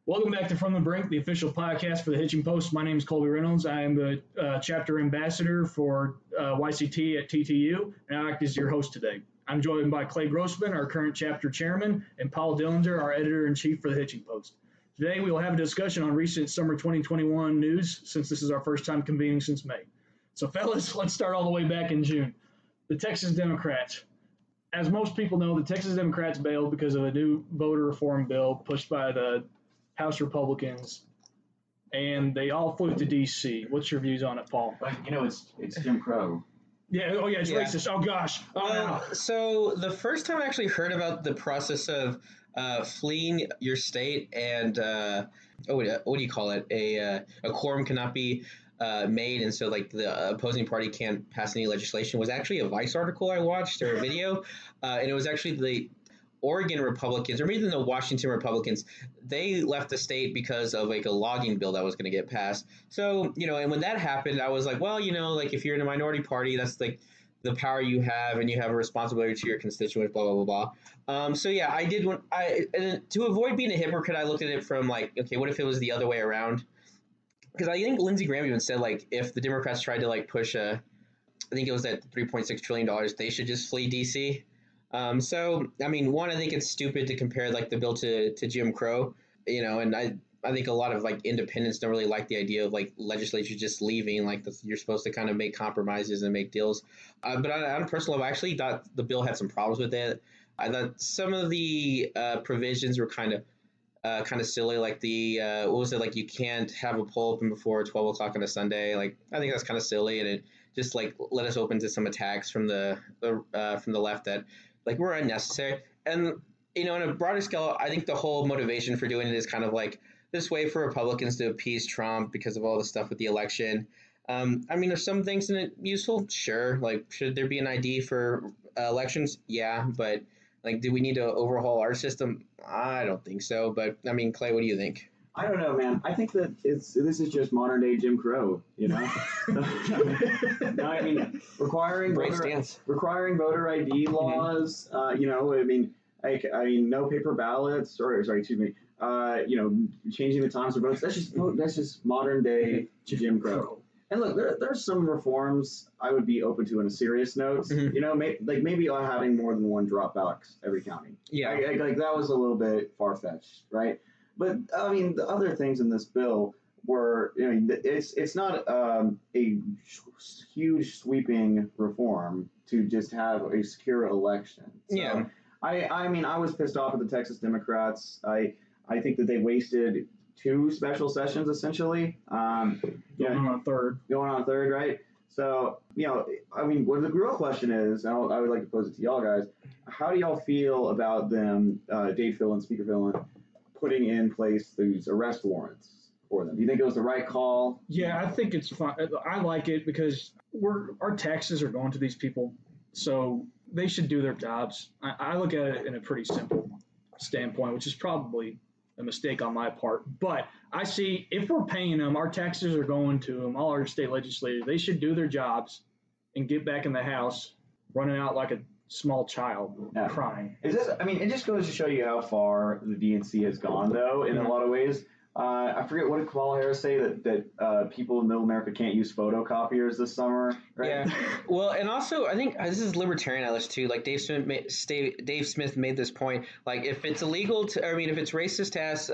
Welcome back to From the Brink, the official podcast for the Hitching Post. My name is Colby Reynolds. I am the chapter ambassador for YCT at TTU, and I act as your host today. I'm joined by Clay Grossman, our current chapter chairman, and Paul Dehlinger, our editor-in-chief for the Hitching Post. Today, we will have a discussion on recent summer 2021 news, since this is our first time convening since May. So, fellas, let's start all the way back in June. The Texas Democrats. As most people know, the Texas Democrats bailed because of a new voter reform bill pushed by the House Republicans, and they all flew to D.C. What's your views on it, Paul? It's Jim Crow. Yeah, it's racist. Oh, gosh. So the first time I actually heard about the process of fleeing your state and, what do you call it? A quorum cannot be made, and so like the opposing party can't pass any legislation was actually a Vice article I watched or a video, and it was actually the Oregon Republicans, or maybe the Washington Republicans, they left the state because of like a logging bill that was going to get passed. So, and when that happened, I was like, well, like if you're in a minority party, that's like the power you have, and you have a responsibility to your constituents, blah, blah, blah, blah. So yeah, I did and to avoid being a hypocrite, I looked at it from like, okay, what if it was the other way around? Because I think Lindsey Graham even said like, if the Democrats tried to like push I think it was at $3.6 trillion, they should just flee DC. So, I mean, one, I think it's stupid to compare like the bill to Jim Crow, and I think a lot of like independents don't really like the idea of like legislature just leaving, like you're supposed to kind of make compromises and make deals. But on a personal level, I actually thought the bill had some problems with it. I thought some of the provisions were kind of silly, like the what was it, like you can't have a poll open before 12 o'clock on a Sunday. Like I think that's kind of silly, and it just like let us open to some attacks from the left that like were unnecessary. And in a broader scale, I think the whole motivation for doing it is kind of like this way for Republicans to appease Trump because of all the stuff with the election. I mean, there's some things in it useful, sure. Like, should there be an ID for elections? Yeah, but like, do we need to overhaul our system? I don't think so. But I mean, Clay, what do you think? I don't know, man. I think that this is just modern day Jim Crow, No, I mean, requiring voter ID laws, no paper ballots, changing the times for votes. That's just modern day Jim Crow. And look, there's some reforms I would be open to on a serious note. Maybe having more than one drop box every county. Yeah, like that was a little bit far fetched, right? But I mean, the other things in this bill were, it's not a huge sweeping reform to just have a secure election. So, yeah. I mean, I was pissed off at the Texas Democrats. I think that they wasted two special sessions essentially. Going on a third, right? So, I mean, what the real question is, and I would like to pose it to y'all guys, how do y'all feel about them, Dave Fillon, Speaker Fillon, putting in place these arrest warrants for them? Do you think it was the right call? Yeah, I think it's fine. I like it because our taxes are going to these people, so they should do their jobs. I look at it in a pretty simple standpoint, which is probably a mistake on my part. But I see if we're paying them, our taxes are going to them, all our state legislators. They should do their jobs and get back in the House running out like a small child crying. It just goes to show you how far the DNC has gone, though, in a lot of ways. I forget, what did Kamala Harris say, that people in middle America can't use photocopiers this summer, right? Yeah. Well, and also I think this is libertarian I listen to. Like Dave Smith made this point. Like if it's illegal if it's racist to ask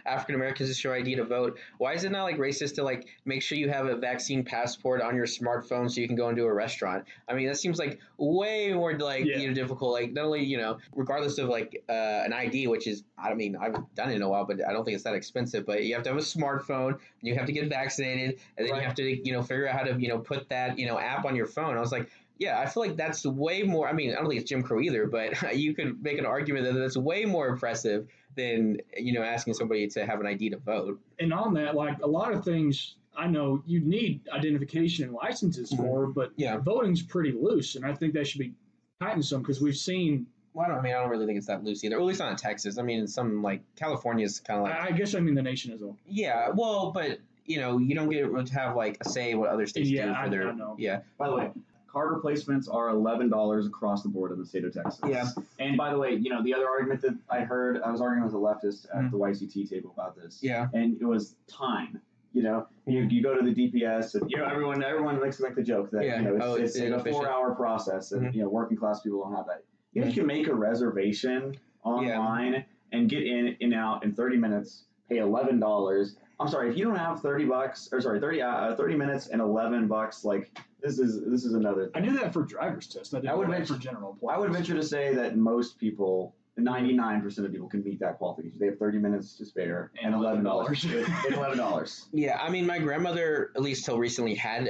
African Americans to show ID to vote, why is it not like racist to like make sure you have a vaccine passport on your smartphone so you can go into a restaurant? I mean, that seems like way more like difficult. Like not only regardless of like an ID, which is I've done it in a while, but I don't think it's that expensive. But you have to have a smartphone, and you have to get vaccinated, and then you have to figure out how to put that app on your phone. I was like, yeah, I feel like that's way more. I mean, I don't think it's Jim Crow either, but you could make an argument that that's way more impressive than asking somebody to have an ID to vote. And on that, like a lot of things, I know you need identification and licenses for, but voting's pretty loose, and I think that should be tightened some because we've seen. Well, I don't really think it's that loose either. Or at least not in Texas. I mean, some like California's kind of like. I guess I mean the nation as a whole. Yeah, well, but you don't get to have like a say what other states do for their. I know. Yeah. By the way, card replacements are $11 across the board in the state of Texas. Yeah. And by the way, the other argument that I heard, I was arguing with a leftist at the YCT table about this. Yeah. And it was time. You go to the DPS, and everyone likes to make the joke that it's like a 4-hour process, and working class people don't have that. You can make a reservation online and get in and out in 30 minutes, pay $11. I'm sorry, if you don't have $30 minutes and $11, like this is another thing. I knew that for driver's test. I didn't know that for general employees. I would venture to say that most people, 99% of people, can meet that qualification. They have 30 minutes to spare and $11. $11. Yeah, I mean, my grandmother, at least till recently, had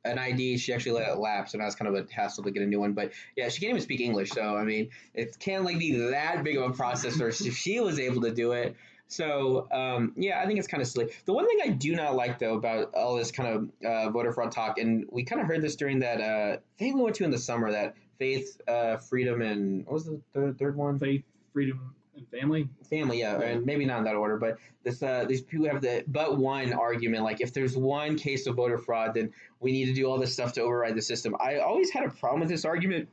an ID. She actually let it lapse, and that was kind of a hassle to get a new one. But yeah, she can't even speak English, so I mean, it can't be that big of a process for if she was able to do it. So I think it's kind of silly. The one thing I do not like though about all this kind of voter fraud talk, and we kind of heard this during that thing we went to in the summer, that faith, freedom, and what was the third one? Faith, freedom, and family. Family, yeah, and maybe not in that order, but these people have the but one argument. Like, if there's one case of voter fraud, then we need to do all this stuff to override the system. I always had a problem with this argument,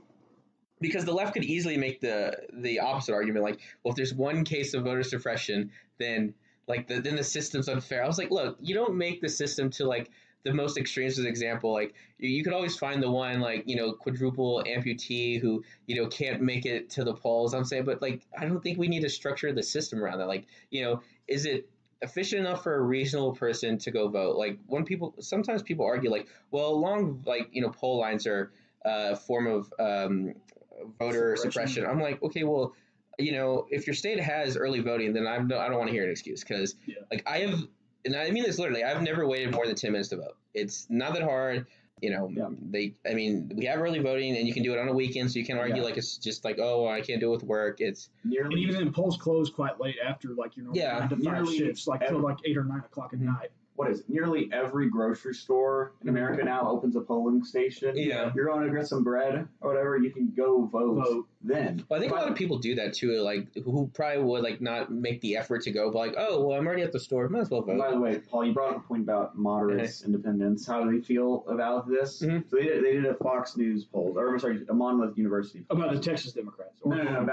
because the left could easily make the opposite argument, like, well, if there's one case of voter suppression, then then the system's unfair. I was like, look, you don't make the system to like the most extreme example. Like, you could always find the one quadruple amputee who can't make it to the polls. I'm saying, but like, I don't think we need to structure the system around that. Like, is it efficient enough for a reasonable person to go vote? Like, sometimes people argue like, well, long poll lines are a form of voter suppression. I'm like, okay, well, if your state has early voting, then I don't want to hear an excuse, because and I mean this literally, I've never waited more than 10 minutes to vote. It's not that hard. We have early voting, and you can do it on a weekend, so you can't argue like it's just like, oh, I can't do it with work. It's and even then, polls close quite late after 9 to 5 shifts, till 8 or 9 o'clock at night. What is it? Nearly every grocery store in America now opens a polling station. Yeah. You're going to get some bread or whatever, you can go vote then. Well, I think a lot of people do that too, like, who probably would not make the effort to go, but like, oh, well, I'm already at the store, might as well vote. By the way, Paul, you brought up a point about moderates, independents. How do they feel about this? So they did a Fox News poll, a Monmouth University poll. About the Texas Democrats. No,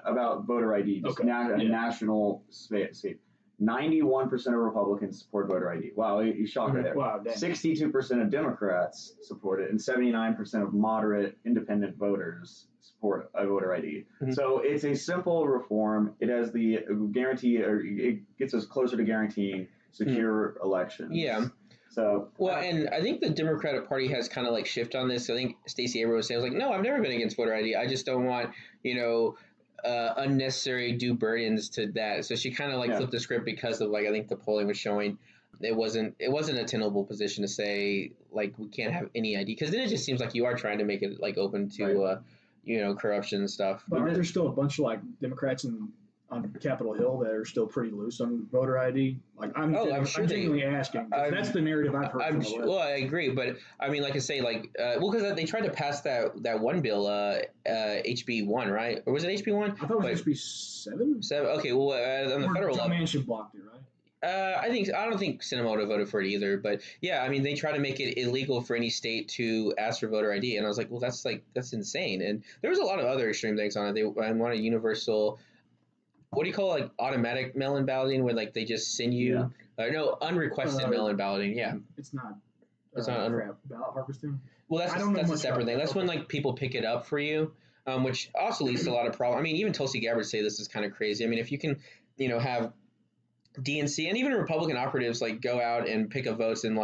about voter ID, just national state. 91% of Republicans support voter ID. Wow, you shocked me there. Wow, 62% of Democrats support it, and 79% of moderate independent voters support a voter ID. So it's a simple reform. It has the guarantee, or it gets us closer to guaranteeing secure elections. Yeah. So and I think the Democratic Party has kind of shifted on this. I think Stacey Abrams was saying, no, I've never been against voter ID. I just don't want, unnecessary due burdens to that. So she kind of flipped the script, because of I think the polling was showing it wasn't a tenable position to say we can't have any ID, because then it just seems like you are trying to make it open to corruption and stuff. But aren't there still a bunch of Democrats on Capitol Hill that are still pretty loose on voter ID? I'm genuinely asking. That's the narrative I've heard from the left. Well, I agree, but I mean, like I say, because they tried to pass that one bill, HB1, right? Or was it HB1? I thought it was HB7. 7. Okay, well, on the federal level, Manchin blocked it, right? I don't think Sinema would have voted for it either, but yeah, I mean, they try to make it illegal for any state to ask for voter ID, and I was like, well, that's insane. And there was a lot of other extreme things on it. They want a universal, what do you call automatic mail-in balloting, where they just send you unrequested mail-in balloting. Yeah, it's not ballot harvesting. Well, that's a separate thing. That's when people pick it up for you, which also leads to a lot of problems. I mean, even Tulsi Gabbard say this is kind of crazy. I mean, if you can have DNC and even Republican operatives go out and pick up votes, and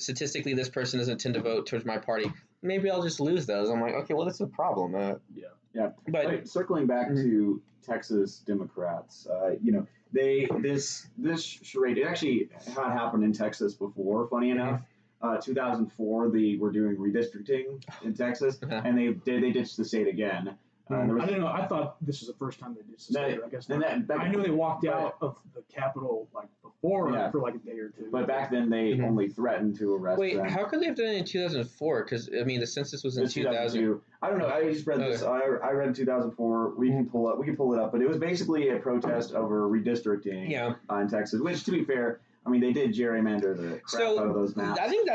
statistically this person doesn't tend to vote towards my party, maybe I'll just lose those. I'm like, okay, well, that's a problem. Yeah. But circling back to Texas Democrats, this charade, it actually had happened in Texas before. Funny enough, 2004 they were doing redistricting in Texas, and they ditched the state again. I didn't know. I thought this was the first time they did this. I guess I knew they walked out of the Capitol before for a day or two. But back then they only threatened to arrest them. Wait, how could they have done it in 2004? Because I mean, the census was in 2002. I don't know. I just read this. I read 2004. We can pull it up. But it was basically a protest over redistricting in Texas. Which, to be fair, I mean, they did gerrymander the crap out of those maps. I think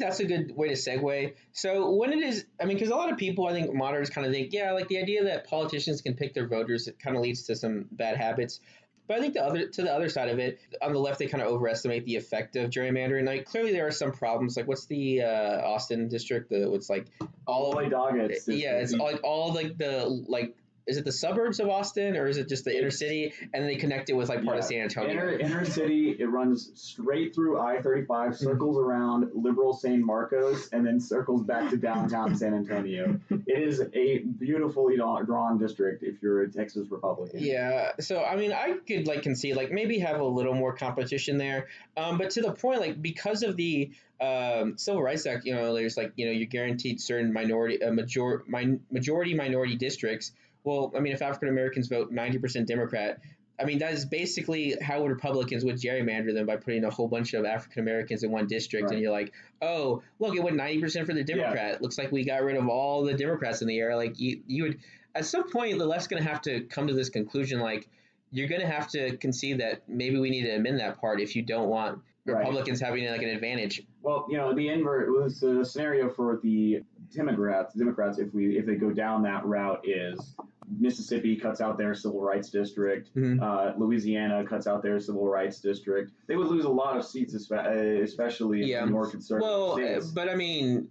that's a good way to segue. So when it is, I mean, because a lot of people, I think moderates kind of think, yeah, like the idea that politicians can pick their voters, it kind of leads to some bad habits. But I think to the other side of it, on the left, they kind of overestimate the effect of gerrymandering. Like clearly there are some problems. Like what's the Austin district? It's like all Lloyd Doggett's. Yeah, it's like all like the like. Is it the suburbs of Austin or is it just the inner city? And they connect it with like part of San Antonio. Inner city, it runs straight through I-35, circles around liberal San Marcos, and then circles back to downtown San Antonio. It is a beautifully drawn district if you're a Texas Republican. Yeah, so I mean, I could like concede like maybe have a little more competition there, but to the point like because of the Civil Rights Act, there's like you're guaranteed certain majority minority districts. Well, I mean, if African Americans vote 90% Democrat, I mean, that is basically how Republicans would gerrymander them by putting a whole bunch of African Americans in one district. Right. And you're like, oh, look, it went 90% for the Democrat. Yeah. Looks like we got rid of all the Democrats in the air. Like you would, at some point, the left's going to have to come to this conclusion. Like you're going to have to concede that maybe we need to amend that part if you don't want Republicans having like an advantage. Well, the invert was the scenario for the Democrats, if they go down that route, is Mississippi cuts out their civil rights district, Louisiana cuts out their civil rights district. They would lose a lot of seats, especially in the more conservative states. But I mean,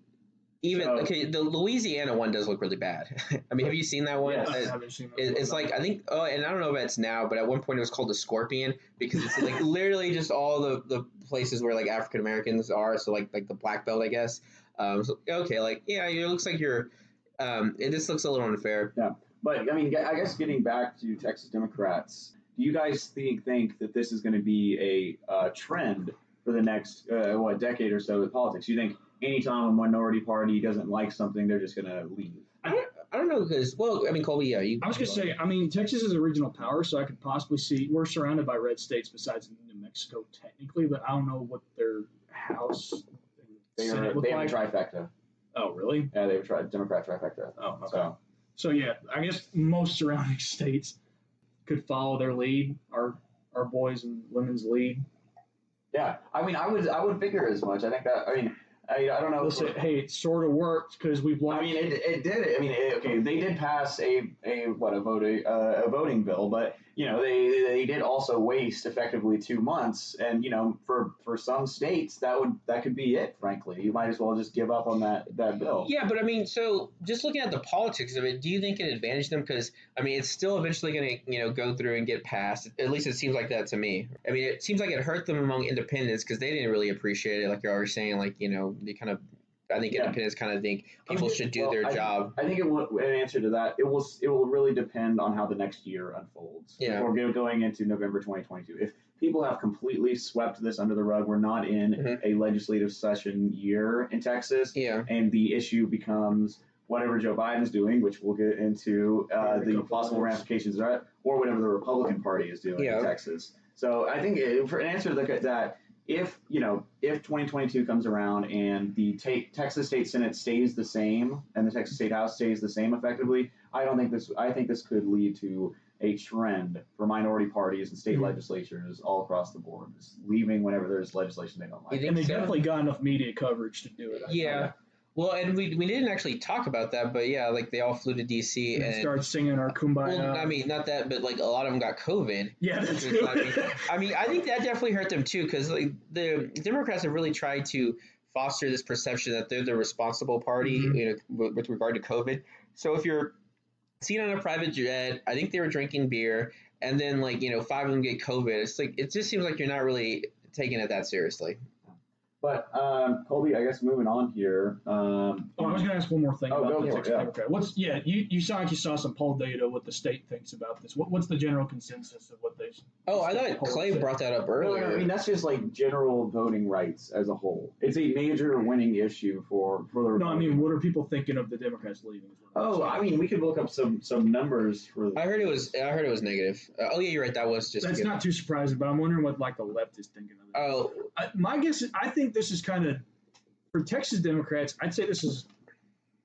the Louisiana one does look really bad. I mean, have you seen that one? Yes, I haven't seen that. It's like, I think, and I don't know if it's now, but at one point it was called the Scorpion because it's like literally just all the places where like African Americans are. So like the Black Belt, I guess. It looks like this looks a little unfair. Yeah. But I mean, I guess getting back to Texas Democrats, do you guys think that this is going to be a trend for the next decade or so with politics? You think anytime a minority party doesn't like something, they're just going to leave? I don't know because, well, I mean, Colby, yeah. I was going to say, I mean, Texas is a regional power, so I could possibly see, we're surrounded by red states besides New Mexico technically, but I don't know what their House they have a trifecta. Oh, really? Yeah, they have a Democrat trifecta. Oh, okay. So yeah, I guess most surrounding states could follow their lead, our boys and women's lead. Yeah, I mean, I would figure as much. I think that. I mean, I don't know. Listen, hey, it sort of worked because we've watched. I mean, it did. I mean, they did pass a voting bill, but they did also waste effectively 2 months, and for some states that could be it. Frankly, you might as well just give up on that bill. Yeah, but I mean, so just looking at the politics of it, do you think it advantaged them? Because I mean, it's still eventually going to go through and get passed. At least it seems like that to me. I mean, it seems like it hurt them among independents because they didn't really appreciate it, like you're already saying, like they kind of. I think independents kind of think people should do their job. I think in answer to that, it will really depend on how the next year unfolds. Yeah. Before going into November 2022. If people have completely swept this under the rug, we're not in a legislative session year in Texas. Yeah. And the issue becomes whatever Joe Biden's doing, which we'll get into the possible ramifications of that, or whatever the Republican Party is doing in Texas. So I think for an answer to look at that, if 2022 comes around and the Texas State Senate stays the same and the Texas State House stays the same effectively, I think this could lead to a trend for minority parties and state legislatures all across the board, just leaving whenever there's legislation they don't like. And they definitely got enough media coverage to do it. Yeah. Well, and we didn't actually talk about that, but yeah, like they all flew to D.C. and started singing our Kumbaya. Well, I mean, not that, but like a lot of them got COVID. Yeah, that's true. I mean, I think that definitely hurt them too, because like the Democrats have really tried to foster this perception that they're the responsible party, with regard to COVID. So if you're seen on a private jet, I think they were drinking beer, and then 5 of them get COVID. It's like it just seems like you're not really taking it that seriously. But Colby, I guess moving on here. I was going to ask one more thing about the Texas Democrat. You sound like you saw some poll data what the state thinks about this. What's the general consensus of what they? Oh, I thought Clay brought that up earlier. No, I mean that's just like general voting rights as a whole. It's a major winning issue for the Republicans. No, I mean what are people thinking of the Democrats leaving? Oh, I mean we could look up some numbers for. I heard it was negative. Oh yeah, you're right. That was just. That's not too surprising, but I'm wondering what the left is thinking of it. Oh, my guess is I think this is kind of for Texas Democrats. I'd say this is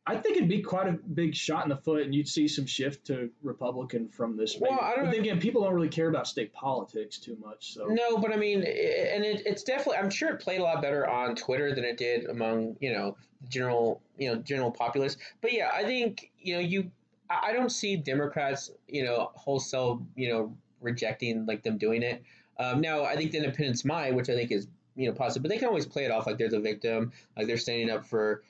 I think it'd be quite a big shot in the foot, and you'd see some shift to Republican from this. Well, I don't but then again, people don't really care about state politics too much. So No, but I mean, it's definitely. I'm sure it played a lot better on Twitter than it did among general populace. But yeah, I think I don't see Democrats wholesale rejecting like them doing it. Now I think the independents might, which I think is positive, but they can always play it off like they're the victim, like they're standing up for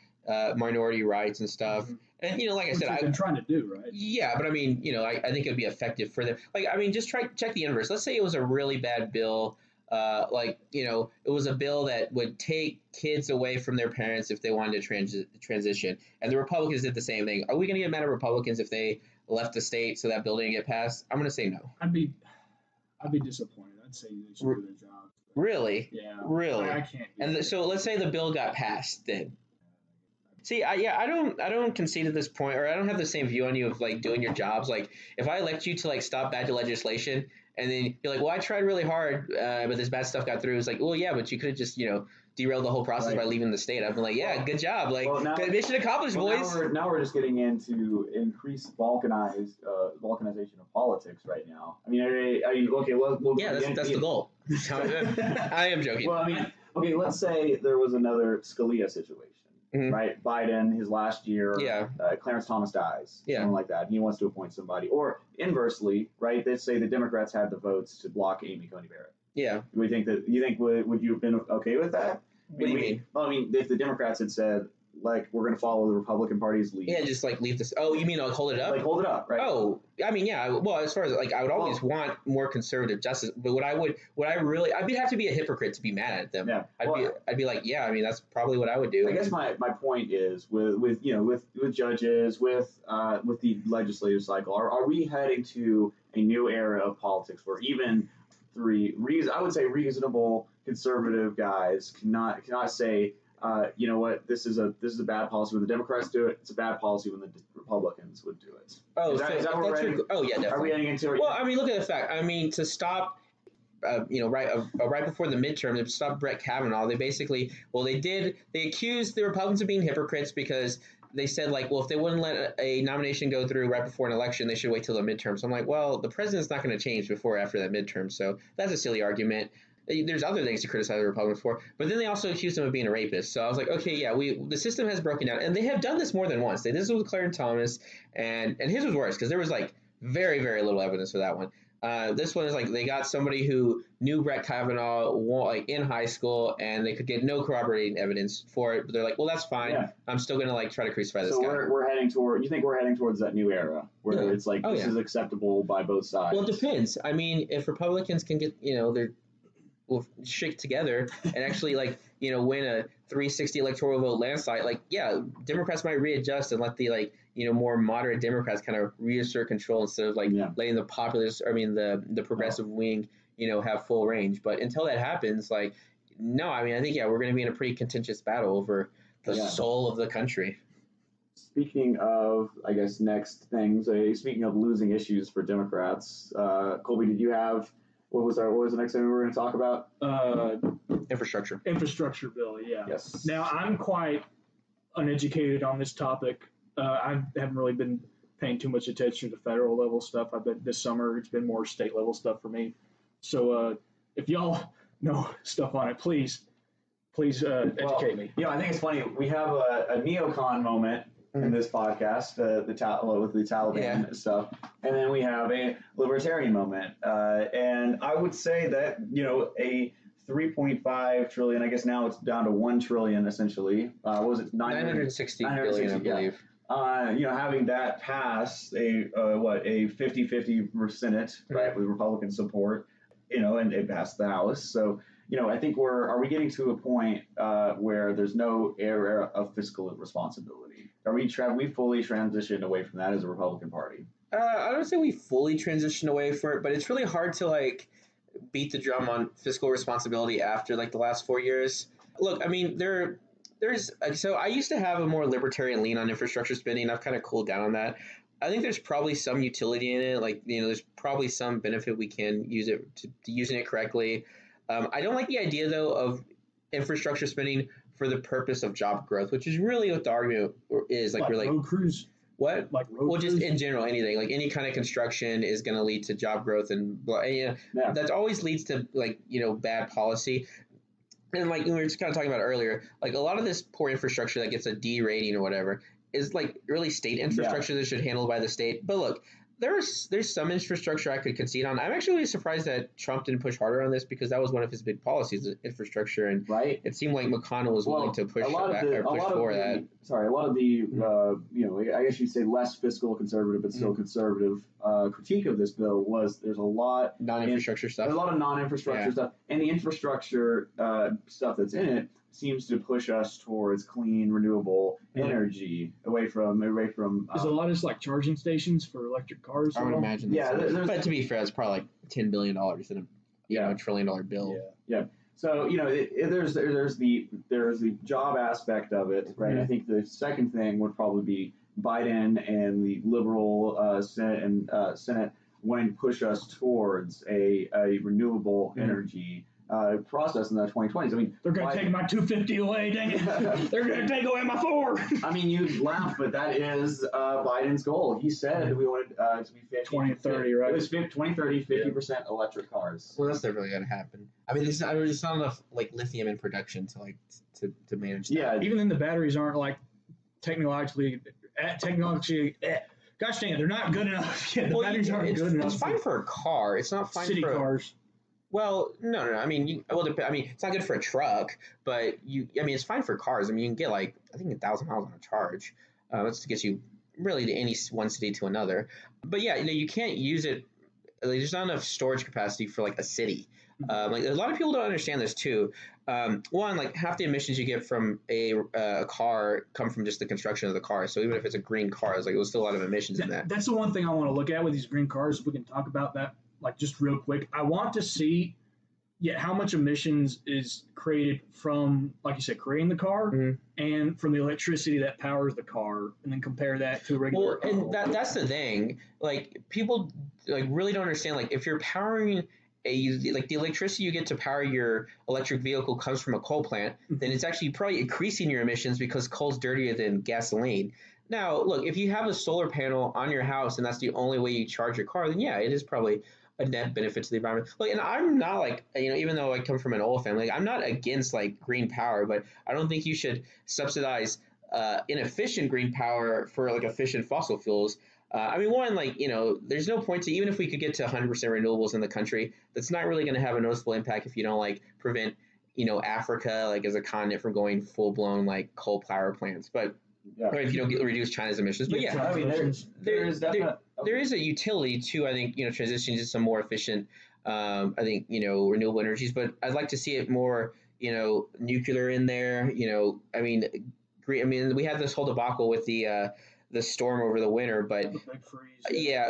minority rights and stuff. Mm-hmm. And like I said, I've been trying to do, right? Yeah, but I mean, I think it'd be effective for them. Like, I mean, just check the inverse. Let's say it was a really bad bill, it was a bill that would take kids away from their parents if they wanted to transition, and the Republicans did the same thing. Are we going to get mad at Republicans if they left the state so that bill didn't get passed? I'm going to say no. I'd be disappointed. I'd say they should do their job. Really? Yeah. Really? I can't. And so let's say the bill got passed then. See, I don't concede at this point, or I don't have the same view on you of like doing your jobs. Like, if I elect you to like stop bad legislation, and then you're like, well, I tried really hard, but this bad stuff got through. It's like, well, yeah, but you could have just derailed the whole process by leaving the state. I've been like, yeah, good job, like mission accomplished, boys. Now we're just getting into increased balkanization of politics right now. I mean, okay, we'll yeah, that's the goal. I am joking. Well, I mean, okay, let's say there was another Scalia situation. Mm-hmm. Right, Biden, his last year, Clarence Thomas dies, something like that. And he wants to appoint somebody, or inversely, right? Let's say the Democrats had the votes to block Amy Coney Barrett. Yeah, would you have been okay with that? What do you mean? Well, I mean, if the Democrats had said, like, we're going to follow the Republican Party's lead. Yeah, just like leave this. Oh, you mean like hold it up? Like hold it up, right? Oh, I mean, yeah. Well, as far as like, I would always want more conservative justice, but I'd have to be a hypocrite to be mad at them. Yeah. I'd be like, yeah. I mean, that's probably what I would do. I guess my point is with judges, with the legislative cycle, are we heading to a new era of politics where even I would say reasonable conservative guys cannot say, you know what, this is a bad policy when the Democrats do it. It's a bad policy when the Republicans would do it. Oh, is that what we're heading? Oh, yeah, definitely. Are we heading into it? Well, I mean, look at the fact. I mean, to stop, right before the midterm, to stop Brett Kavanaugh, they accused the Republicans of being hypocrites because they said, like, well, if they wouldn't let a nomination go through right before an election, they should wait till the midterm. So I'm like, well, the president's not going to change before or after that midterm. So that's a silly argument. There's other things to criticize the Republicans for, but then they also accused him of being a rapist. So I was like, okay, yeah, the system has broken down, and they have done this more than once. They did this with Clarence Thomas, and his was worse because there was like very, very little evidence for that one. This one is like they got somebody who knew Brett Kavanaugh like in high school, and they could get no corroborating evidence for it. But they're like, well, that's fine. Yeah. I'm still gonna like try to crucify this guy. So we're heading toward. You think we're heading towards that new era where it's like this is acceptable by both sides? Well, it depends. I mean, if Republicans can get their shake together and actually win a 360 electoral vote landslide, Democrats might readjust and let the more moderate Democrats kind of reassert control instead of letting the populist, the progressive wing, have full range. But until that happens, no, I mean, I think, we're going to be in a pretty contentious battle over the soul of the country. Speaking of, I guess, next things, speaking of losing issues for Democrats, Colby, did you have, what was the next thing we were going to talk about? Infrastructure. Infrastructure bill, yeah. Yes. Now, I'm quite uneducated on this topic. I haven't really been paying too much attention to federal level stuff. I bet this summer it's been more state level stuff for me. So if y'all know stuff on it, please educate me. I think it's funny. We have a neocon moment in this podcast, with the Taliban stuff, and then we have a libertarian moment. And I would say that a 3.5 trillion. I guess now it's down to 1 trillion essentially. What was it 960 billion, I believe. Having that pass a 50-50 Senate, right, with Republican support, and it passed the House. So, I think are we getting to a point where there's no era of fiscal responsibility? Have we fully transitioned away from that as a Republican Party? I don't say we fully transitioned away from it, but it's really hard to beat the drum on fiscal responsibility after the last 4 years. Look, I mean, so I used to have a more libertarian lean on infrastructure spending. I've kind of cooled down on that. I think there's probably some utility in it. There's probably some benefit we can use it to using it correctly. I don't like the idea though of infrastructure spending for the purpose of job growth, which is really what the argument is. Like, we're like, road crews. what? Like road Well, just crews? in general, anything, like any kind of construction is going to lead to job growth, and that always leads to, like, bad policy. And like we were just kind of talking about earlier, like a lot of this poor infrastructure that gets a D rating or whatever is like really state infrastructure that should handled by the state. But look, there's some infrastructure I could concede on. I'm actually really surprised that Trump didn't push harder on this, because that was one of his big policies, infrastructure, and it seemed like McConnell was willing to push for that. Sorry, a lot of the I guess you'd say less fiscal conservative, but still conservative critique of this bill was there's a lot non-infrastructure stuff. There's a lot of non-infrastructure stuff, and the infrastructure stuff that's in it seems to push us towards clean, renewable energy away from. There's a lot of like charging stations for electric cars. I would imagine. Yeah, but to be fair, it's probably like $10 billion in a $1 trillion bill. Yeah. So there's the job aspect of it, right? Mm-hmm. I think the second thing would probably be Biden and the liberal Senate wanting to push us towards a renewable energy process in the 2020s. I mean, they're going to take my 250 away, dang it. They're going to take away my 4. I mean, you laugh, but that is Biden's goal. He said we wanted to be 50, 2030, right? It was 2030, 50% electric cars. Well, that's never really going to happen. I mean, there's not enough like lithium in production to manage that. Yeah, even then the batteries aren't like technologically. Gosh dang it, they're not good enough. Yeah, the batteries aren't good enough. It's fine for a car. It's not fine for city cars. Well, no. I mean, it's not good for a truck, but it's fine for cars. I mean, you can get like, I think 1,000 miles on a charge. That's gets you really to any one city to another. But yeah, you can't use it. Like, there's not enough storage capacity for like a city. Like a lot of people don't understand this too. One, like half the emissions you get from a car come from just the construction of the car. So even if it's a green car, it's like there's still a lot of emissions in that. That's the one thing I want to look at with these green cars. If we can talk about that, like just real quick. I want to see, how much emissions is created from, like you said, creating the car and from the electricity that powers the car, and then compare that to a regular car. And that's the thing. Like people like really don't understand. Like if you're powering the electricity you get to power your electric vehicle comes from a coal plant, then it's actually probably increasing your emissions because coal's dirtier than gasoline. Now, look, if you have a solar panel on your house and that's the only way you charge your car, then it is probably a net benefit to the environment. Like, and I'm not like, even though I come from an oil family, I'm not against like green power, but I don't think you should subsidize inefficient green power for like efficient fossil fuels. There's no point to, even if we could get to 100% renewables in the country, that's not really going to have a noticeable impact if you don't like prevent, Africa like as a continent from going full blown like coal power plants. But or if you don't reduce China's emissions. But there is a utility to, I think, transitioning to some more efficient, renewable energies. But I'd like to see it more, nuclear in there. We had this whole debacle with the storm over the winter, but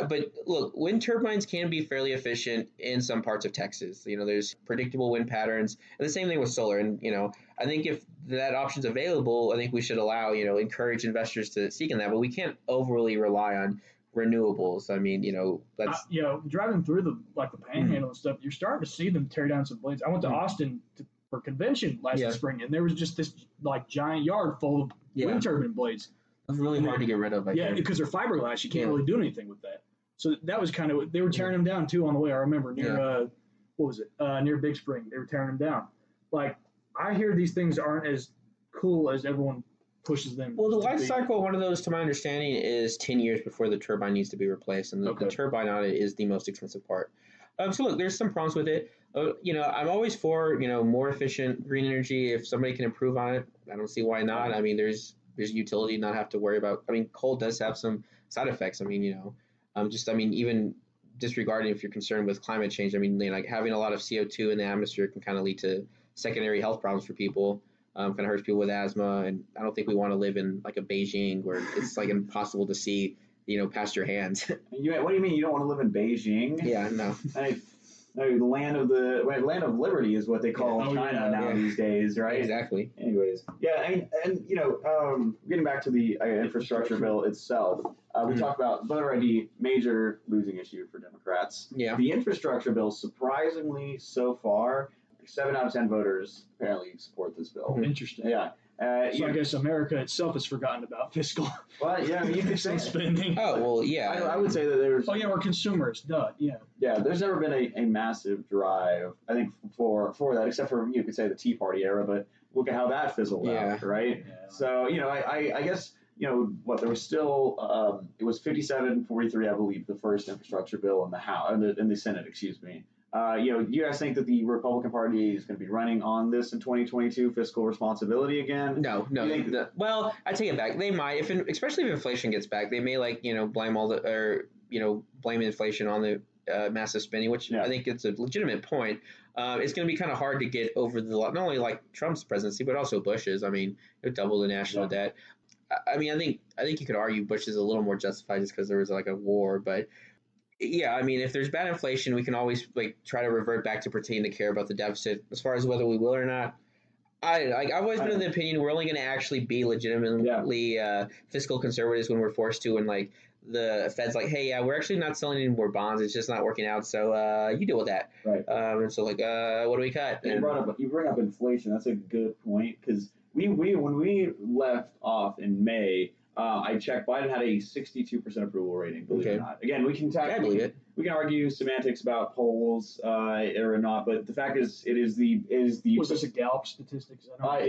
but look, wind turbines can be fairly efficient in some parts of Texas. There's predictable wind patterns, and the same thing with solar. And I think if that option's available, I think we should allow, encourage investors to seek in that, but we can't overly rely on renewables. I mean, that's driving through the panhandle and stuff, you're starting to see them tear down some blades. I went to Austin for convention last spring, and there was just this like giant yard full of wind turbine blades. It's really hard to get rid of. Because they're fiberglass. You can't really do anything with that. So that was kind of, they were tearing them down too on the way. I remember near, near Big Spring. They were tearing them down. Like, I hear these things aren't as cool as everyone pushes them. Well, the life cycle of one of those, to my understanding, is 10 years before the turbine needs to be replaced. And the turbine on it is the most expensive part. So look, there's some problems with it. I'm always for, more efficient green energy. If somebody can improve on it, I don't see why not. I mean, there's utility not have to worry about. I mean, coal does have some side effects. I mean, even disregarding if you're concerned with climate change. I mean, like having a lot of CO2 in the atmosphere can kind of lead to secondary health problems for people. Kind of hurts people with asthma, and I don't think we want to live in like a Beijing where it's like impossible to see, past your hands. What do you mean you don't want to live in Beijing? Yeah, no. The land of liberty is what they call China these days, right? Exactly. Anyways, getting back to the infrastructure bill itself, we talked about voter ID, major losing issue for Democrats. Yeah. The infrastructure bill, surprisingly so far, 7 out of 10 voters apparently support this bill. Interesting. Yeah. So I guess America itself has forgotten about fiscal Well, yeah, you could say spending. Oh, well, yeah. I would say that there's. Oh yeah, we're consumers. Duh. Yeah. Yeah, there's never been a massive drive, I think, for that, except for, you could say, the Tea Party era, but look at how that fizzled out, right? Yeah. So, I guess, there was still, it was 57-43, I believe, the first infrastructure bill in the House, in the Senate, excuse me. Do you guys think that the Republican Party is going to be running on this in 2022, fiscal responsibility again? No. Well, I take it back. They might, especially if inflation gets back, they may blame inflation on the massive spending, which I think it's a legitimate point. It's going to be kind of hard to get over not only like Trump's presidency, but also Bush's. I mean, it doubled the national debt. I mean, I think you could argue Bush is a little more justified just because there was like a war, but. Yeah, I mean, if there's bad inflation, we can always try to revert back to pretending to care about the deficit. As far as whether we will or not, I've always been of the opinion we're only going to actually be legitimately fiscal conservatives when we're forced to, and the Fed's like, hey, we're actually not selling any more bonds. It's just not working out. So you deal with that. Right. And so what do we cut? You bring up inflation. That's a good point because when we left off in May. I checked. Biden had a 62% approval rating. Believe it or not. Again, we can argue semantics about polls or not, but the fact is, it is the. Was this a Gallup statistics? They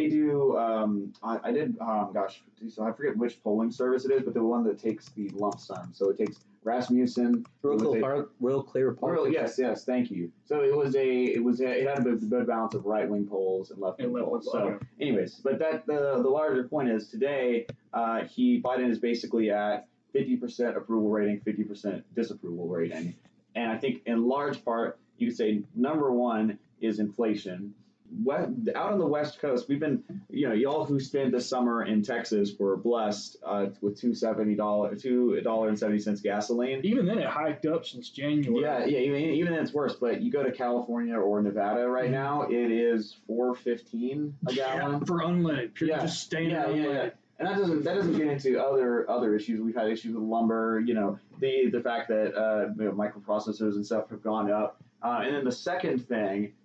do. I did. So I forget which polling service it is, but the one that takes the lump sum. So it takes Rasmussen. Real clear politics. Yes. Thank you. So it had a good balance of right wing polls and left wing polls. So, anyways, but the larger point is today, Biden is basically at 50% approval rating, 50% disapproval rating, and I think in large part you could say number one is inflation. Out on the West Coast, we've been, y'all who spent the summer in Texas were blessed with $2.70 gasoline. Even then, it hiked up since January. Yeah. Even then, it's worse. But you go to California or Nevada right now, it is $4.15 a gallon for unleaded. Just staying unleaded. Yeah. And that doesn't get into other issues. We've had issues with lumber. The fact that microprocessors and stuff have gone up. And then the secondary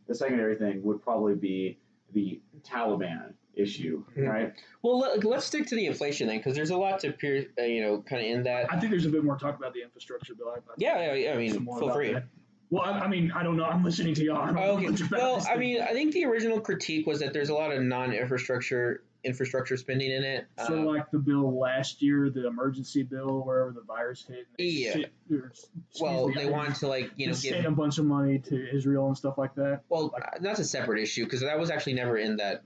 thing would probably be the Taliban issue, right? Well, let's stick to the inflation then, because there's a lot to kind of in that. I think there's a bit more talk about the infrastructure bill. I mean, feel free. Well, I mean, I don't know. I'm listening to y'all. Okay. Well, I mean, I think the original critique was that there's a lot of non-infrastructure spending in it. Sort of like the bill last year, the emergency bill, wherever the virus hit. They wanted to give a bunch of money to Israel and stuff like that. Well, that's a separate issue because that was actually never in that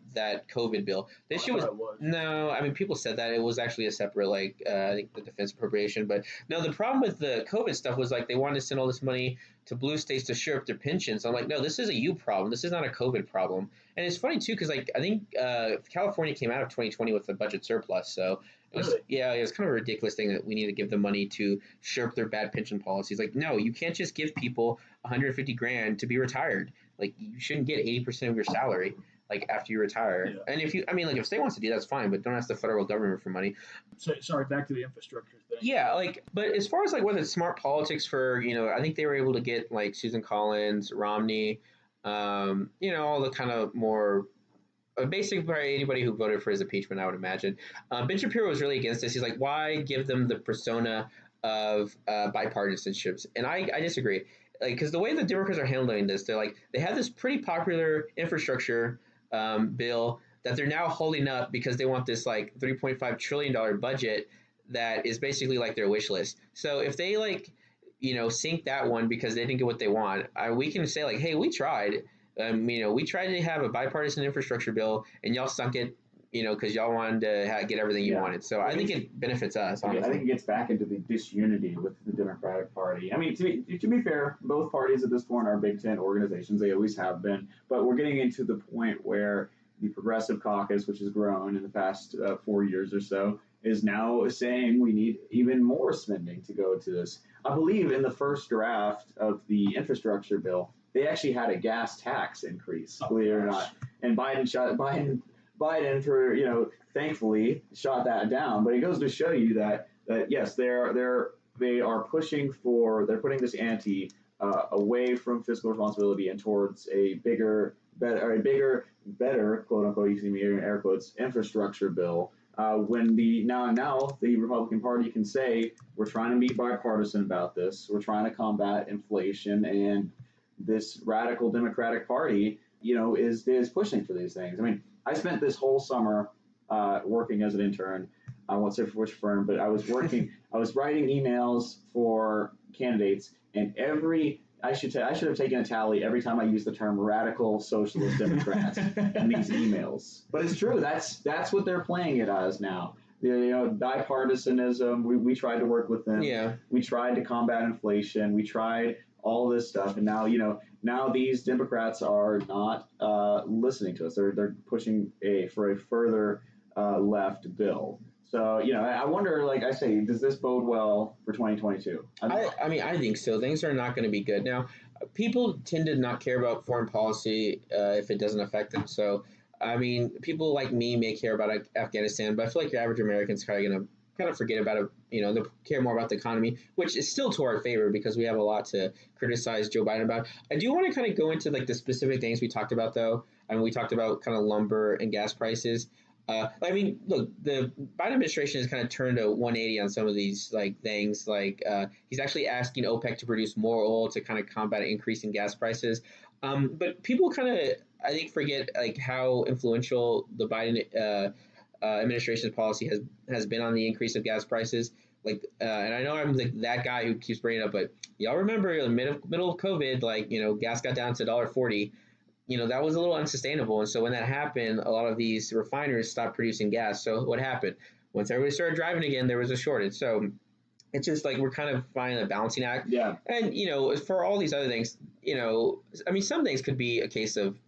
COVID bill. The issue was no. I mean, people said that it was actually a separate I think the defense appropriation. But no, the problem with the COVID stuff was they wanted to send all this money to blue states to shore up their pensions. I'm like, no, this is a you problem. This is not a COVID problem. And it's funny too because I think California came out of 2020 with a budget surplus, so it was it was kind of a ridiculous thing that we need to give them money to shore up their bad pension policies. No, you can't just give people $150,000 to be retired. You shouldn't get 80% of your salary after you retire. Yeah. And if if state wants to do that, that's fine, but don't ask the federal government for money. So, sorry, back to the infrastructure thing. Yeah, but as far as whether it's smart politics for I think they were able to get Susan Collins, Romney, all the kind of more. Basically, anybody who voted for his impeachment, I would imagine. Ben Shapiro was really against this. He's like, why give them the persona of bipartisanships? And I disagree. Because the way the Democrats are handling this, they have this pretty popular infrastructure bill that they're now holding up because they want this $3.5 trillion budget that is basically their wish list. So if they sink that one because they didn't get what they want, we can say hey, we tried. We tried to have a bipartisan infrastructure bill, and y'all sunk it, because y'all wanted to get everything you wanted. So I think it benefits us, honestly. I think it gets back into the disunity with the Democratic Party. I mean, to be fair, both parties at this point are Big Tent organizations. They always have been. But we're getting into the point where the Progressive Caucus, which has grown in the past 4 years or so, is now saying we need even more spending to go to this. I believe in the first draft of the infrastructure bill, they actually had a gas tax increase, believe it or not. And Biden for thankfully shot that down. But it goes to show you that yes, they are pushing for, they're putting this ante away from fiscal responsibility and towards a bigger, better, quote unquote, you see me in air quotes, infrastructure bill. When now the Republican Party can say we're trying to be bipartisan about this, we're trying to combat inflation, and this radical Democratic Party, is pushing for these things. I mean, I spent this whole summer working as an intern. I won't say for which firm, but I was working. I was writing emails for candidates, and I should have taken a tally every time I used the term radical socialist Democrats in these emails. But it's true. That's what they're playing it as now. Bipartisanism. We tried to work with them. Yeah. We tried to combat inflation. We tried all this stuff, and now these Democrats are not listening to us. They're pushing for a further left bill. So, I wonder, like I say, does this bode well for 2022? I mean, I think so. Things are not going to be good. Now, people tend to not care about foreign policy if it doesn't affect them. So, I mean, people like me may care about Afghanistan, but I feel like your average American's kind of forget about it. They care more about the economy, which is still to our favor because we have a lot to criticize Joe Biden about. I do want to kind of go into like the specific things we talked about, though. I mean, we talked about kind of lumber and gas prices. I mean, look, the Biden administration has kind of turned a 180 on some of these things. He's actually asking OPEC to produce more oil to kind of combat increasing gas prices. But people kind of, I think, forget how influential the Biden administration's policy has been on the increase of gas prices. And I know I'm that guy who keeps bringing it up, but y'all remember in the middle of COVID, gas got down to $1.40. That was a little unsustainable. And so when that happened, a lot of these refiners stopped producing gas. So what happened? Once everybody started driving again, there was a shortage. So it's just we're kind of finding a balancing act. Yeah. And, for all these other things, I mean, some things could be a case of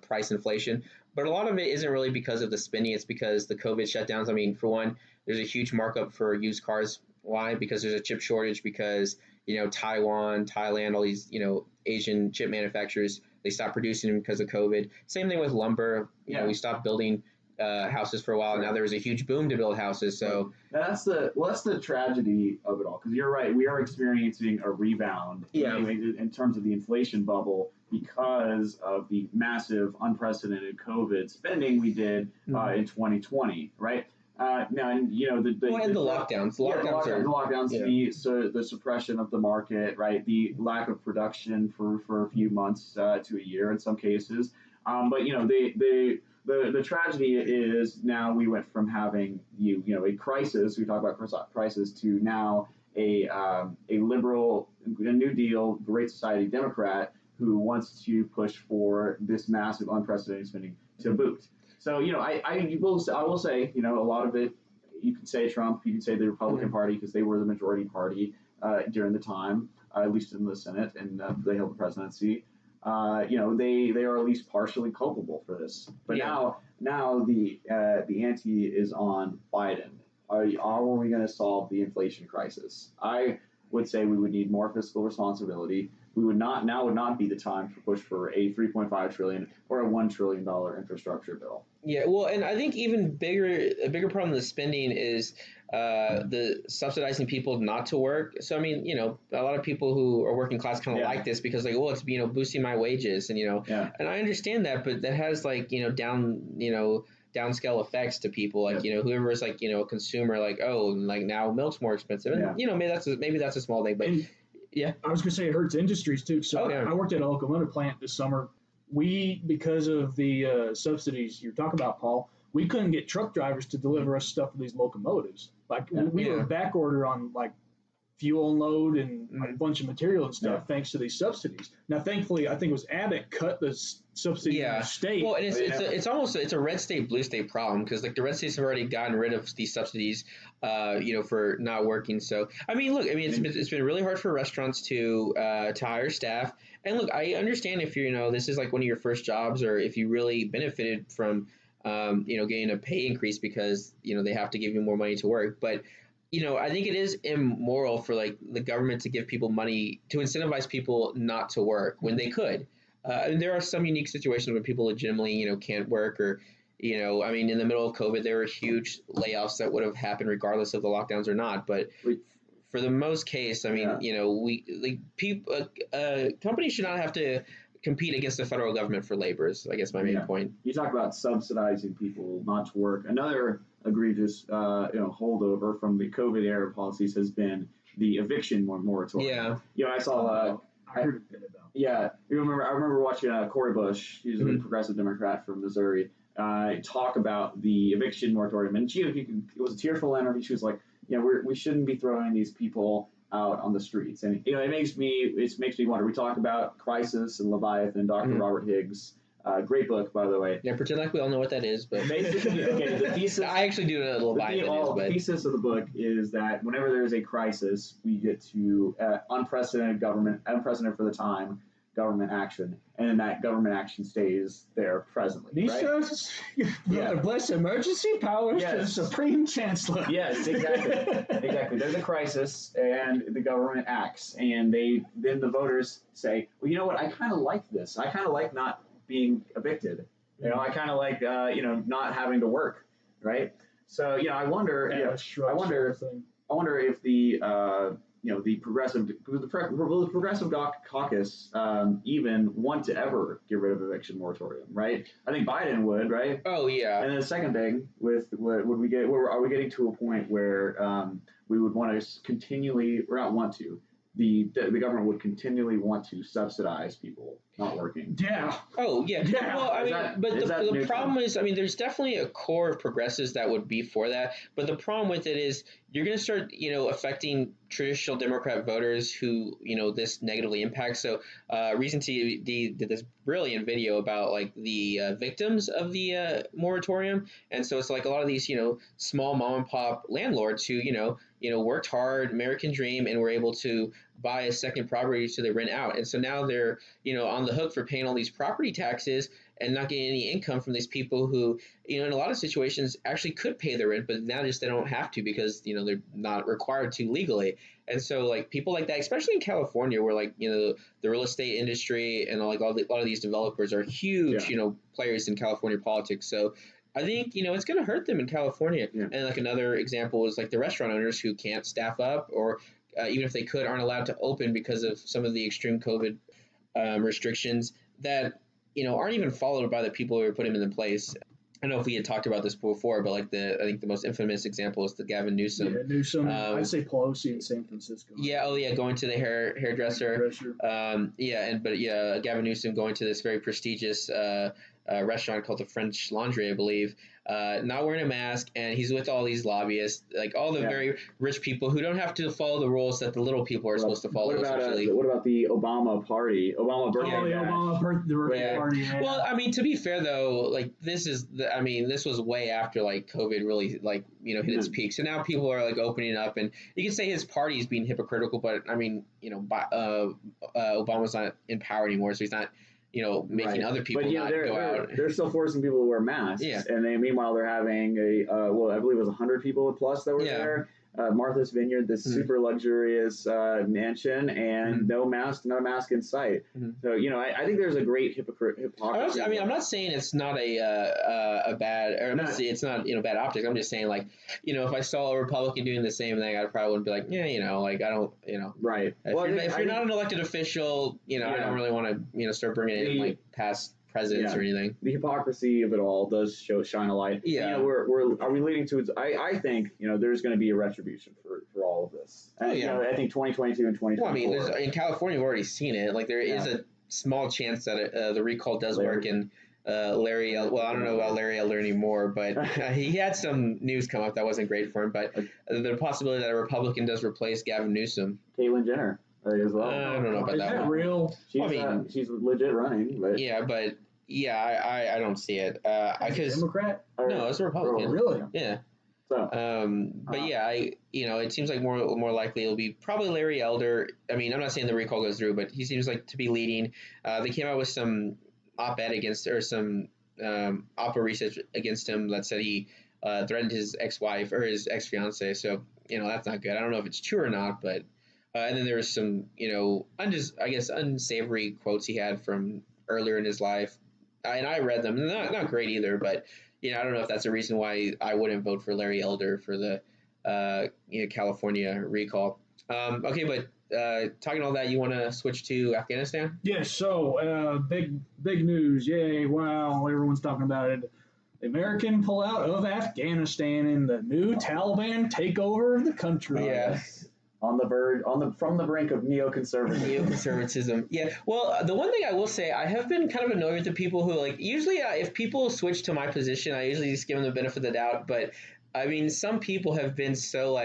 price inflation, but a lot of it isn't really because of the spending. It's because the COVID shutdowns. I mean, for one, there's a huge markup for used cars. Why? Because there's a chip shortage, because, Taiwan, Thailand, all these, Asian chip manufacturers, they stopped producing them because of COVID. Same thing with lumber. We stopped building houses for a while. Sure. Now there's a huge boom to build houses. So that's the tragedy of it all. Because you're right, we are experiencing a rebound in terms of the inflation bubble because of the massive, unprecedented COVID spending we did in 2020, right? Now, and the lockdowns. The lockdowns, the suppression of the market, right? The lack of production for a few months to a year in some cases. But the tragedy is now we went from having a crisis. We talk about crisis to now a liberal, a New Deal, Great Society Democrat who wants to push for this massive, unprecedented spending to boot. So, I will say, a lot of it, you can say Trump, you can say the Republican Party, because they were the majority party during the time, at least in the Senate, and they held the presidency. They are at least partially culpable for this. But now the ante is on Biden. Are we going to solve the inflation crisis? I would say we would need more fiscal responsibility. Would not be the time to push for a $3.5 trillion or a $1 trillion infrastructure bill. Yeah, well, and I think a bigger problem with spending is the subsidizing people not to work. So I mean, a lot of people who are working class kind of like this because it's boosting my wages, and and I understand that, but that has downscale effects to people, whoever is a consumer, now milk's more expensive, and maybe that's a small thing, but. Yeah, I was going to say it hurts industries too. So I worked at a locomotive plant this summer. Because of the subsidies you're talking about, Paul, we couldn't get truck drivers to deliver us stuff for these locomotives. We were back order on fuel and load and a bunch of material and stuff thanks to these subsidies. Now, thankfully, I think it was Abbott cut the subsidy in the state. Well, and it's almost a red state, blue state problem because the red states have already gotten rid of these subsidies, for not working. So, it's been really hard for restaurants to hire staff. And look, I understand if you're, this is one of your first jobs, or if you really benefited from, getting a pay increase because, they have to give you more money to work. But I think it is immoral for the government to give people money to incentivize people not to work when they could. And there are some unique situations where people legitimately, can't work, or, in the middle of COVID, there were huge layoffs that would have happened regardless of the lockdowns or not. But for the most case, I mean, companies should not have to compete against the federal government for labor. Is, I guess, my main point. You talk about subsidizing people not to work. Another egregious, holdover from the COVID era policies has been the eviction moratorium. Yeah. I saw. I heard a bit about. Yeah, I remember watching Cory Bush. He's a progressive Democrat from Missouri. Talk about the eviction moratorium, and it was a tearful interview. She was like, we shouldn't be throwing these people out on the streets. And it makes me wonder. We talked about Crisis and Leviathan, Dr. Robert Higgs. Great book, by the way. Yeah, pretend like we all know what that is, but basically, okay, the thesis. I actually do know what Leviathan is, but the thesis of the book is that whenever there is a crisis, we get to unprecedented for the time, government action, and then that government action stays there presently. Right? Bless emergency powers to the Supreme Chancellor. Yes, exactly. There's a crisis, and the government acts, and then the voters say, well, you know what? I kind of like this. I kind of like not being evicted. I kind of like not having to work, right? So I wonder if the progressive caucus even want to ever get rid of eviction moratorium, right? I think Biden would, right? Oh yeah. And then the second thing are we getting to a point where we would want to continually, or not want to, the government would continually want to subsidize people not working. Yeah. Oh, yeah. Yeah. Well, I mean, but the problem is, I mean, there's definitely a core of progressives that would be for that. But the problem with it is you're going to start, affecting traditional Democrat voters who, this negatively impacts. So Reason TV did this brilliant video about like the victims of the moratorium. And so it's like a lot of these, small mom and pop landlords who, worked hard, American dream, and were able to buy a second property so they rent out. And so now they're, on the hook for paying all these property taxes and not getting any income from these people who, in a lot of situations actually could pay their rent, but now just they don't have to because, they're not required to legally. And so like people like that, especially in California where like, the real estate industry and like a lot of these developers are huge, players in California politics. So I think, it's going to hurt them in California. Yeah. And like another example is like the restaurant owners who can't staff up or even if they could, aren't allowed to open because of some of the extreme COVID restrictions that, aren't even followed by the people who are putting them in place. I don't know if we had talked about this before, but like I think the most infamous example is the Gavin Newsom. Yeah, Newsom. I'd say Pelosi in San Francisco. Yeah. Oh, yeah. Going to the hairdresser. Gavin Newsom going to this very prestigious restaurant called the French Laundry, I believe. Not wearing a mask, and he's with all these lobbyists, like all the very rich people who don't have to follow the rules that the little people are supposed to follow. What about the Obama party? Obama birthday. Birthday party. Yeah. Well, I mean, to be fair though, like this was way after like COVID really like hit its peak. So now people are like opening up, and you can say his party is being hypocritical, but I mean, Obama's not in power anymore, so he's not. Making other people not go out. They're still forcing people to wear masks. Yeah. And meanwhile, they're having I believe it was 100 people plus that were there. Martha's Vineyard, this super luxurious mansion, and no mask in sight. So I think there's a great hypocrisy. I mean, I'm not saying it's not a bad, or it's not bad optics. I'm just saying like if I saw a Republican doing the same thing, I probably wouldn't be like I don't right. If you're not an elected official, I don't really want to start bringing in like past presidents or anything. The hypocrisy of it all does shine a light. Yeah, are we leading to? I think there's going to be a retribution for all of this. And, I think 2022 and 2024. Well, I mean, in California, we've already seen it. Like there is a small chance that the recall does work. And Larry, I don't know about Larry Elder anymore, but he had some news come up that wasn't great for him. But the possibility that a Republican does replace Gavin Newsom, Caitlyn Jenner. As well. I don't know about is that. Real? She's legit running. But. Yeah, but I don't see it. Because Democrat? No, it's a Republican. Oh, really? Yeah. So, it seems like more likely it'll be probably Larry Elder. I mean, I'm not saying the recall goes through, but he seems like to be leading. They came out with some op-ed against, or some opera research against him that said he threatened his ex-wife or his ex-fiance. So, that's not good. I don't know if it's true or not, but. And then there was some, unsavory quotes he had from earlier in his life. And I read them. Not great either, but, I don't know if that's a reason why I wouldn't vote for Larry Elder for the, California recall. Okay, but talking all that, you want to switch to Afghanistan? Yes, so big news. Yay, wow, everyone's talking about it. The American pullout of Afghanistan and the new Taliban takeover of the country. Yeah. On the verge, from the brink of neoconservatism. Neoconservatism. Yeah. Well, the one thing I will say, I have been kind of annoyed with the people who usually if people switch to my position, I usually just give them the benefit of the doubt. But I mean, some people have been so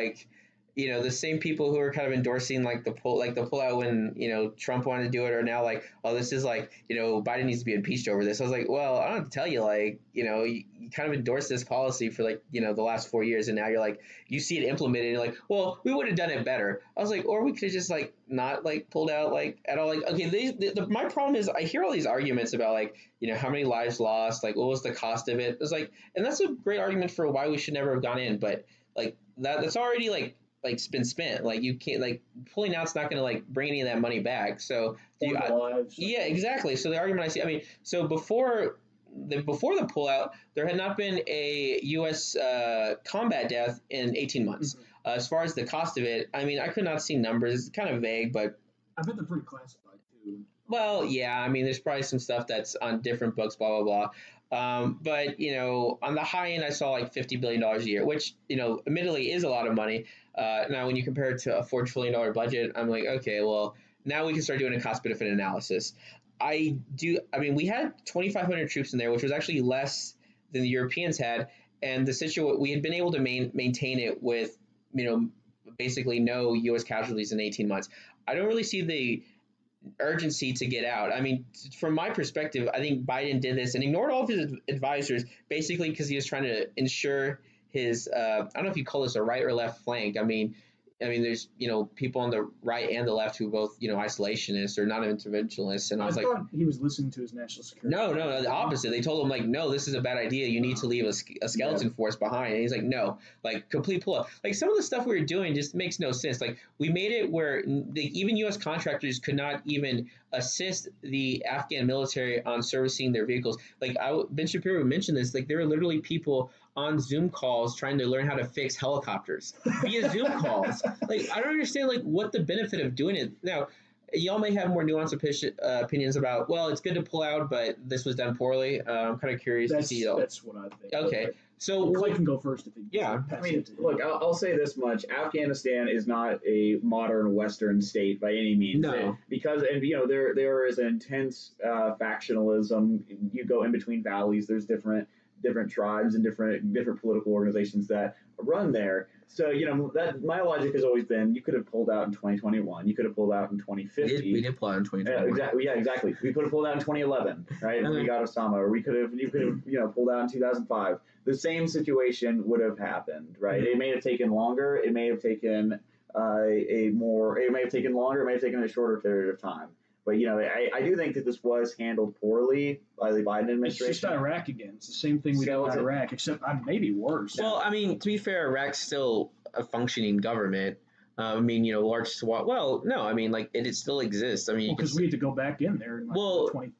the same people who are kind of endorsing the pullout when Trump wanted to do it are now oh, this is Biden needs to be impeached over this. I was like, well, I don't have to tell you you kind of endorsed this policy for the last 4 years, and now you're you see it implemented and you're well, we would have done it better. I was like, or we could have just not pulled out at all. Okay, my problem is I hear all these arguments about how many lives lost, what was the cost of it. It's and that's a great argument for why we should never have gone in, but that's already it's been spent. You can't pulling out's not going to bring any of that money back. So yeah, exactly. So the argument I see, I mean, so before the pullout, there had not been a U.S. Combat death in 18 months. Mm-hmm. As far as the cost of it, I mean, I could not see numbers. It's kind of vague, but I bet they're pretty classified too. Well, yeah, I mean, there's probably some stuff that's on different books, blah, blah, blah. But, on the high end, I saw $50 billion a year, which, admittedly is a lot of money. Now, when you compare it to a $4 trillion budget, I'm okay, well, now we can start doing a cost-benefit analysis. We had 2,500 troops in there, which was actually less than the Europeans had. And we had been able to maintain it with, basically no U.S. casualties in 18 months. I don't really see the urgency to get out. I mean, from my perspective, I think Biden did this and ignored all of his advisors, basically because he was trying to ensure his, I don't know if you call this a right or left flank. I mean, there's, people on the right and the left who are both, isolationists or non-interventionists. And I was thought he was listening to his national security. No, the opposite. They told him, no, this is a bad idea. You need to leave a skeleton force behind. And he's no, complete pull up. Some of the stuff we were doing just makes no sense. We made it where even U.S. contractors could not even assist the Afghan military on servicing their vehicles. Ben Shapiro mentioned this. There were literally people on Zoom calls trying to learn how to fix helicopters via Zoom calls. I don't understand what the benefit of doing it. Now, y'all may have more nuanced opinions about, well, it's good to pull out, but this was done poorly. I'm kind of curious to see. That's what I think. Okay. So Clay can go first if he I mean, look, I'll say this much: Afghanistan is not a modern Western state by any means. No, because there is intense factionalism. You go in between valleys. There's different tribes and different political organizations that run there. So that my logic has always been you could have pulled out in 2021. You could have pulled out in 2050. We did pull out in 2021. Exactly. We could have pulled out in 2011, right? When we got Osama, or you could have pulled out in 2005. The same situation would have happened, right? Mm-hmm. It may have taken longer. It may have taken It may have taken longer. It may have taken a shorter period of time. But, I do think that this was handled poorly by the Biden administration. It's just Iraq again. It's the same thing we did with Iraq, except maybe worse. Well, I mean, to be fair, Iraq's still a functioning government. Large SWAT. Well, no, it still exists. Because we had to go back in there in 20.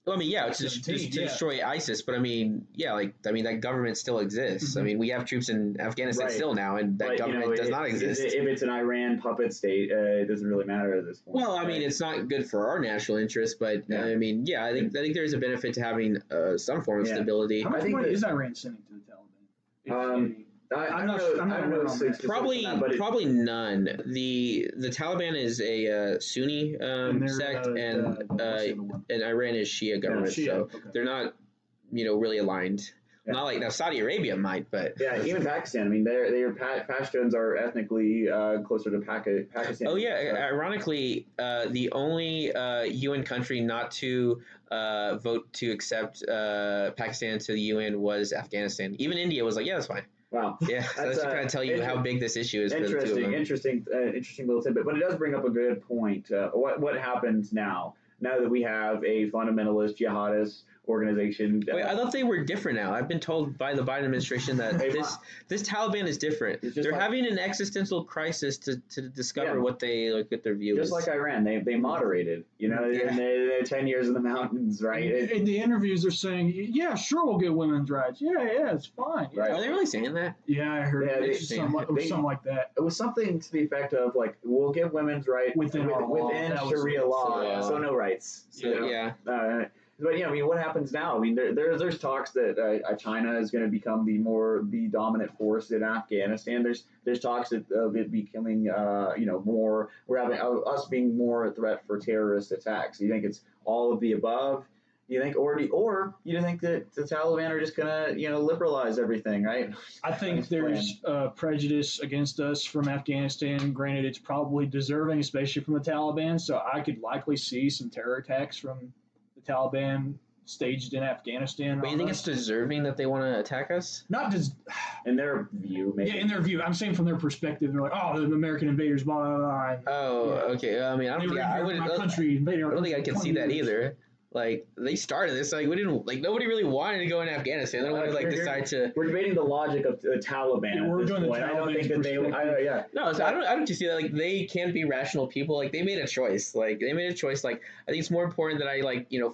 To destroy ISIS, but that government still exists. Mm-hmm. We have troops in Afghanistan still now, and that government does not exist. If it's an Iran puppet state, it doesn't really matter at this point. Well, it's not good for our national interest, but I think there's a benefit to having some form of stability. How much money is Iran sending to the Taliban? I'm not sure. Probably none. The Taliban is a Sunni sect, and Iran is Shia government, so they're not, really aligned. Yeah. Not now Saudi Arabia might, but even Pakistan. Their Pashtuns are ethnically closer to Pakistan. Oh yeah, ironically, the only UN country not to vote to accept Pakistan to the UN was Afghanistan. Even India was that's fine. Wow. Yeah, that's to kind of tell you how big this issue is. Interesting little tidbit. But it does bring up a good point. What happens now? Now that we have a fundamentalist jihadist organization. Wait, I thought they were different now. I've been told by the Biden administration that this Taliban is different. They're having an existential crisis to discover what their view is. Just like Iran, they moderated. They're 10 years in the mountains, right? In the interviews, they're saying, "Yeah, sure, we'll get women's rights. Yeah, it's fine." Right. Are they really saying that? Yeah, I heard something like that. It was something to the effect of like, "We'll give women's rights within Sharia law, so no rights." But yeah, I mean, what happens now? I mean, there's talks that China is going to become the dominant force in Afghanistan. There's talks of it becoming more. We're having us being more a threat for terrorist attacks. Do you think it's all of the above? Do you think, or do you think that the Taliban are just going to liberalize everything, right? I think there's prejudice against us from Afghanistan. Granted, it's probably deserving, especially from the Taliban. So I could likely see some terror attacks from Taliban staged in Afghanistan. But you think it's deserving that they want to attack us? Not just in their view, maybe. Yeah, in their view. I'm saying from their perspective, they're like, "Oh, the American invaders, blah blah blah." Okay. I mean, I don't think I can see that either. Like, they started this, like, we didn't, like, nobody really wanted to go in Afghanistan. They wanted to, decide to... We're debating the logic of the Taliban. Yeah, we're doing the Taliban. I don't think that they... No, so I don't just see that, like, they can be rational people. Like, they made a choice. Like, I think it's more important that I,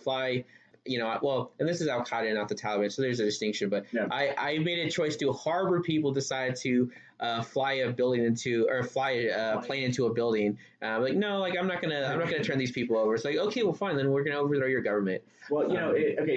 fly... and this is Al Qaeda, not the Taliban, so there's a distinction. But I made a choice to harbor people decide to fly a plane into a building. I'm not gonna turn these people over. It's like, okay, well, fine, then we're gonna overthrow your government. Well,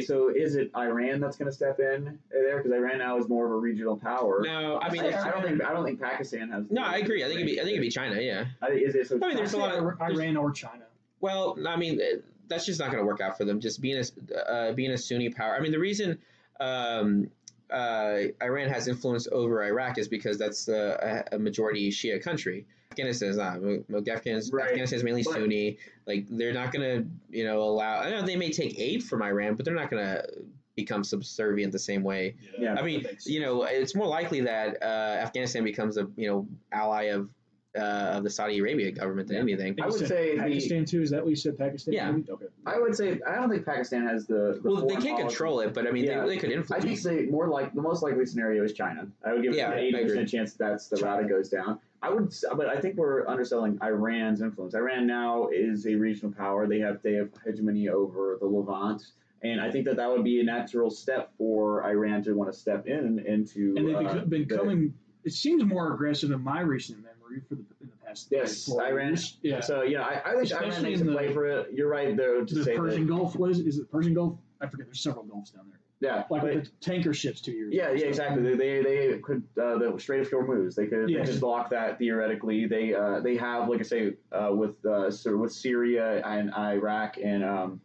so is it Iran that's gonna step in there? Because Iran now is more of a regional power. No, I mean, I don't think Pakistan has. No, I agree. I think it'd be China. Yeah. Is it? So there's a lot of Iran or China. Well, I mean, that's just not going to work out for them. Just being a Sunni power. I mean, the reason Iran has influence over Iraq is because that's a majority Shia country. Afghanistan is not. Afghanistan is mainly Sunni. Like, they're not going to allow. I know they may take aid from Iran, but they're not going to become subservient the same way. Yeah, I mean, it's more likely that Afghanistan becomes a ally of the Saudi Arabia government than anything. I would say Pakistan too. Is that what you said? Pakistan? Yeah. Okay. I would say I don't think Pakistan has the well, they can't control it, but I mean, they could influence. I think the most likely scenario is China. I would give it an 80% chance that's the route it goes down. But I think we're underselling Iran's influence. Iran now is a regional power. They have hegemony over the Levant. And I think that would be a natural step for Iran to want to step into. And they've been coming. It seems more aggressive in my recent memory in the past. Yes, Iran. Yeah. So I think Iran makes a play for it. You're right though to say Persian Gulf. What is it? Is it Persian Gulf? I forget. There's several Gulfs down there. Yeah, like the tanker ships 2 years. Yeah, exactly. They could the Strait of Hormuz. They could block that theoretically. They have, like I say, with Syria and Iraq and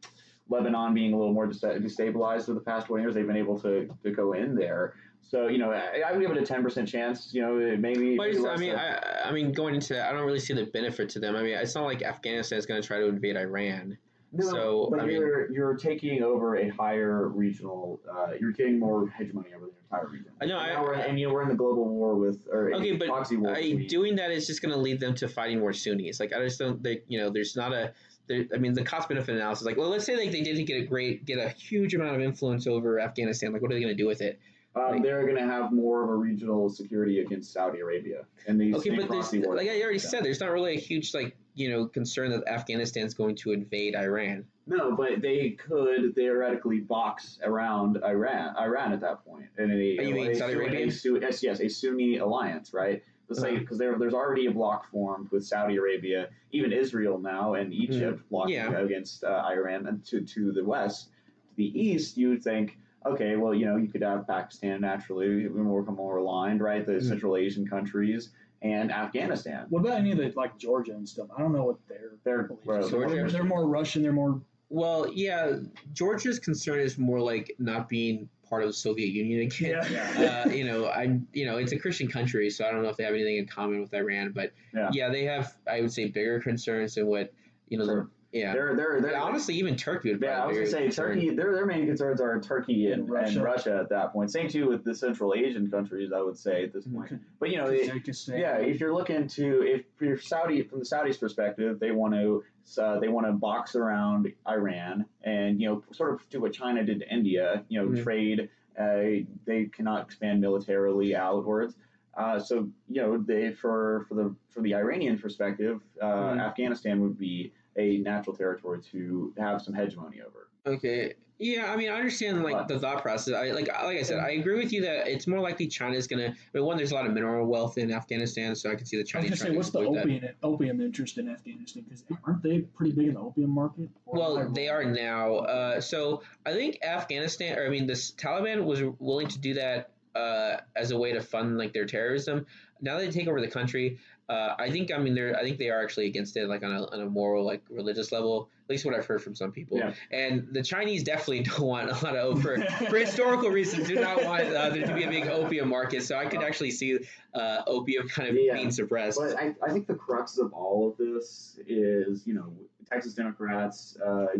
Lebanon being a little more destabilized for the past 20 years, they've been able to go in there. So I would give it a 10% chance. Maybe. But I mean, going into that, I don't really see the benefit to them. I mean, it's not like Afghanistan is going to try to invade Iran. No, so, but you're taking over a higher regional. You're getting more hegemony over the entire region. I know. We're in the global war with proxy war. Doing that is just going to lead them to fighting more Sunnis. Like, I just don't think there's not a. I mean, the cost benefit analysis. Like, well, let's say they did get a huge amount of influence over Afghanistan. Like, what are they going to do with it? They're going to have more of a regional security against Saudi Arabia and these. Okay, but like I already said, there's not really a huge concern that Afghanistan's going to invade Iran. No, but they could theoretically box around Iran at that point. And you mean Saudi Arabia? Yes, a Sunni alliance, right? Let's say because there's already a bloc formed with Saudi Arabia, even Israel now and Egypt blocking against Iran, and to the west, to the east, you would think. Okay, well, you could have Pakistan naturally, more aligned, right? The Central Asian countries and Afghanistan. What about any of the Georgia and stuff? I don't know what they're more Russian. They're more. Well, yeah, Georgia's concern is more like not being part of the Soviet Union again. Yeah. It's a Christian country, so I don't know if they have anything in common with Iran, but they have, I would say, bigger concerns than what Yeah. They're honestly, even Turkey would. Yeah, I was gonna say Turkey. Their main concerns are Turkey and Russia at that point. Same too with the Central Asian countries, I would say at this point. But if you're looking to, if you're Saudi, from the Saudis' perspective, they want to box around Iran and sort of do what China did to India. Trade. They cannot expand militarily outwards. So they for the Iranian perspective, Afghanistan would be a natural territory to have some hegemony over. Okay. Yeah, I mean, I understand the thought process. Like I said, I agree with you that it's more likely China's gonna. One, there's a lot of mineral wealth in Afghanistan, so I can see the Chinese. I was gonna say, what's the opium interest in Afghanistan? Because aren't they pretty big in the opium market? Well, they are now. So I think Afghanistan, or I mean, this Taliban was willing to do that as a way to fund their terrorism. Now they take over the country. I think they are actually against it, on a moral, religious level. At least what I've heard from some people. Yeah. And the Chinese definitely don't want a lot of for historical reasons, do not want there to be a big opium market. So I could actually see opium kind of being suppressed. But I think the crux of all of this is, Texas Democrats.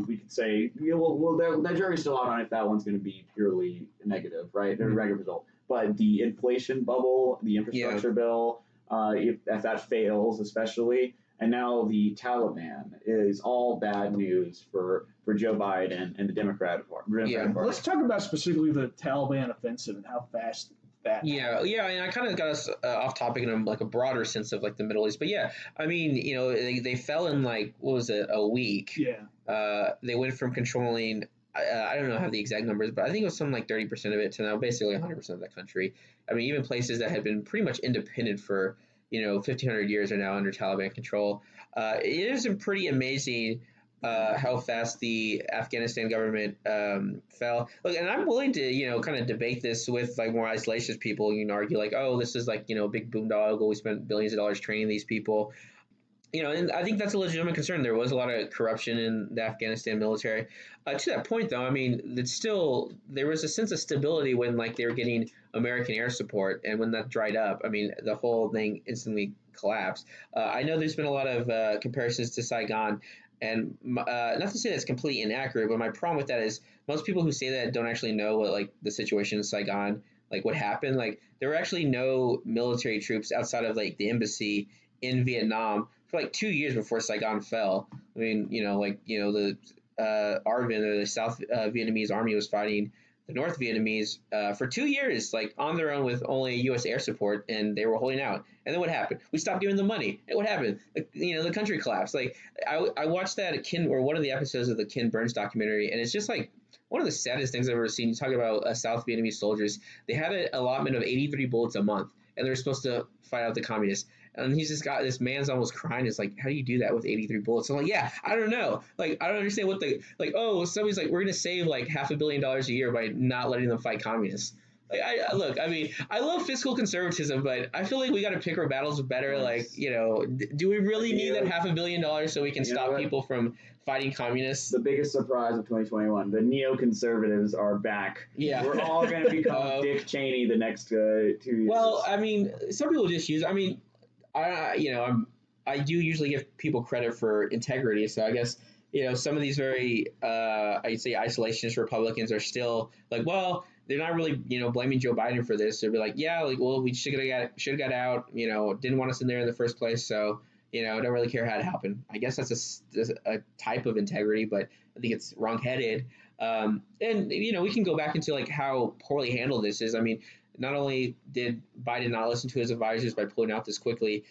We could say, the jury's still out on if that one's going to be purely negative, right? They're a regular result. But the inflation bubble, the infrastructure bill. If that fails, especially, and now the Taliban is all bad news for Joe Biden and the Democratic Party. Let's talk about specifically the Taliban offensive and how fast that. Yeah, and I kind of got us off topic in a broader sense of the Middle East, but yeah, I mean, they fell in what was it, a week? Yeah. They went from controlling. I don't know how the exact numbers, but I think it was something 30% of it to now basically 100% of the country. I mean, even places that had been pretty much independent for 1,500 years are now under Taliban control. It is pretty amazing how fast the Afghanistan government fell. Look, and I'm willing to kind of debate this with more isolationist people. Argue oh, this is big boondoggle. We spent billions of dollars training these people. And I think that's a legitimate concern. There was a lot of corruption in the Afghanistan military. To that point, though, I mean, there was a sense of stability when they were getting American air support, and when that dried up, I mean, the whole thing instantly collapsed. I know there's been a lot of comparisons to Saigon, and not to say that's completely inaccurate, but my problem with that is most people who say that don't actually know what the situation in Saigon, what happened. There were actually no military troops outside of the embassy in Vietnam for 2 years before Saigon fell. I mean, the ARVN, or the South Vietnamese army, was fighting the North Vietnamese for 2 years, on their own with only U.S. air support, and they were holding out. And then what happened? We stopped giving them money. And what happened? The country collapsed. I watched that one of the episodes of the Ken Burns documentary, and it's just one of the saddest things I've ever seen. You talk about South Vietnamese soldiers. They had an allotment of 83 bullets a month, and they were supposed to fight out the communists. And he's just got this man's almost crying. It's how do you do that with 83 bullets? I'm yeah, I don't know. I don't understand what somebody's we're going to save $500 million a year by not letting them fight communists. I mean, I love fiscal conservatism, but I feel we got to pick our battles better. Do we really need that $500 million so we can stop people from fighting communists? The biggest surprise of 2021, the neoconservatives are back. Yeah. We're all going to become Dick Cheney the next 2 years. Well, I mean, some people just use, I do usually give people credit for integrity. So I guess, some of these very, I'd say isolationist Republicans are still well, they're not really, blaming Joe Biden for this. They'll be well, we should have got out, didn't want us in there in the first place. So, don't really care how it happened. I guess that's a type of integrity, but I think it's wrongheaded. And, we can go back into how poorly handled this is. I mean, not only did Biden not listen to his advisors by pulling out this quickly,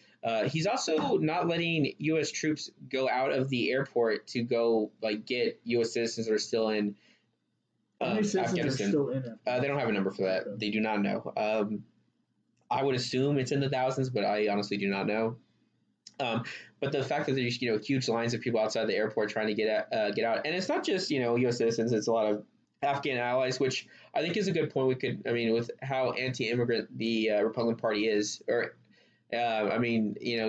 he's also not letting U.S. troops go out of the airport to go get U.S. citizens that are still in Afghanistan. They don't have a number for that. Okay. They do not know. I would assume it's in the thousands, but I honestly do not know. But the fact that there's huge lines of people outside the airport trying to get out, and it's not just U.S. citizens; it's a lot of Afghan allies, which I think is a good point. With how anti-immigrant the Republican Party is, or do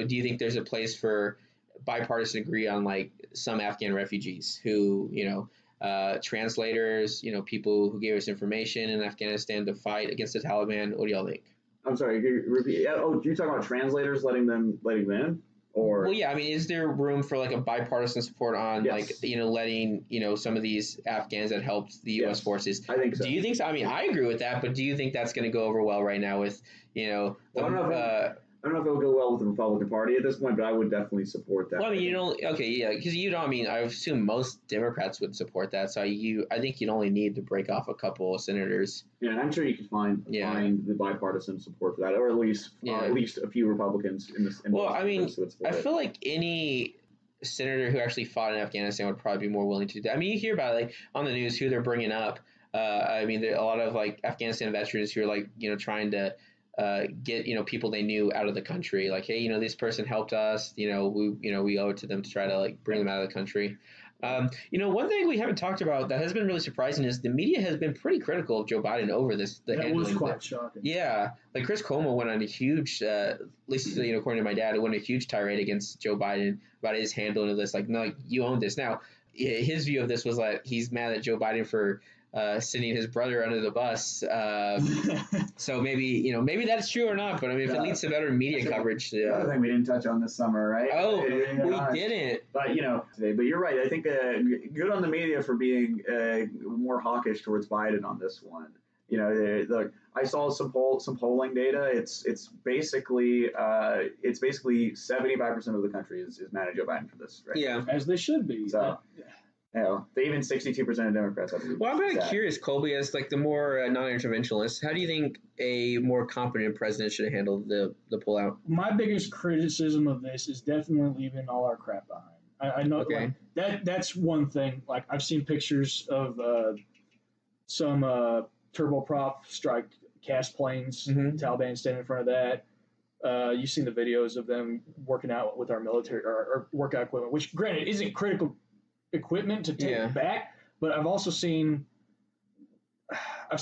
you think there's a place for bipartisan agree on some Afghan refugees who translators, people who gave us information in Afghanistan to fight against the Taliban? What do y'all think? I'm sorry, can you repeat? Oh, you're talking about translators letting them in? Or well, yeah, I mean, is there room for like a bipartisan support on Yes. like letting some of these Afghans that helped the U.S. Yes, forces? I think so. Do you think so? I mean, I agree with that, but do you think that's going to go over well right now with Well, I don't know if it will go well with the Republican Party at this point, but I would definitely support that. well, I mean, because I mean, I assume most Democrats would support that. So I think you'd only need to break off a couple of senators. Yeah, and I'm sure you could find the bipartisan support for that, or at least a few Republicans in this. Well, I mean, I it. feel like any senator who actually fought in Afghanistan would probably be more willing to do that. I mean, you hear about like on the news who they're bringing up. I mean, there are a lot of like Afghanistan veterans who are like trying to get people they knew out of the country. Like, hey, this person helped us. We owe it to them to try to like bring them out of the country. One thing we haven't talked about that has been really surprising is the media has been pretty critical of Joe Biden over this. That was quite shocking. Yeah, like Chris Cuomo went on a huge, at least according to my dad, went on a huge tirade against Joe Biden about his handling of this. Like, no, you own this. Now, his view of this was like he's mad at Joe Biden for sending his brother under the bus. So maybe that's true or not. But I mean, if it leads to better media coverage, the other thing we didn't touch on this summer, right? Oh, we didn't. But today. But you're right. I think good on the media for being more hawkish towards Biden on this one. I saw some polling data. It's basically 75% of the country is mad at Joe Biden for this, right? Yeah, as they should be. So. Even 62% of Democrats. Well, I'm kind of curious, Colby, as like the more non-interventionalist, how do you think a more competent president should handle the pullout? My biggest criticism of this is definitely leaving all our crap behind. I know that's one thing. Like I've seen pictures of some turboprop strike cast planes, Taliban standing in front of that. You've seen the videos of them working out with our military or workout equipment, which granted isn't critical equipment to take back, but I've also seen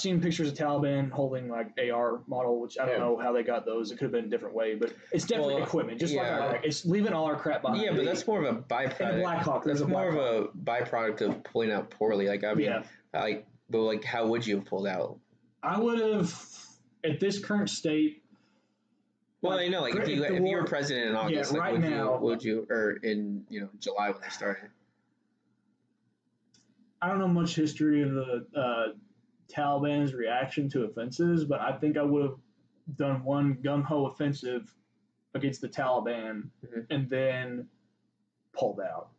pictures of Taliban holding like AR model, which I don't know how they got those. It could have been a different way, but it's definitely equipment. Just like it's leaving all our crap behind. Yeah, but that's more of a byproduct. And a Black Hawk. That's more of a byproduct of pulling out poorly. Like I mean, but how would you have pulled out? I would have at this current state. Well, I know, like if you were president in August, like, right now, would you, or in July when they started? I don't know much history of the Taliban's reaction to offenses, but I think I would have done one gung-ho offensive against the Taliban and then pulled out.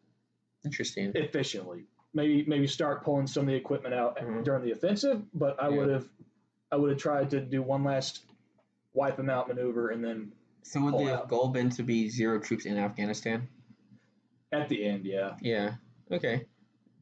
Interesting. Efficiently. Maybe start pulling some of the equipment out during the offensive, but I would have tried to do one last wipe them out maneuver and then. So would the goal been to be 0 troops in Afghanistan? At the end, yeah. Yeah. Okay.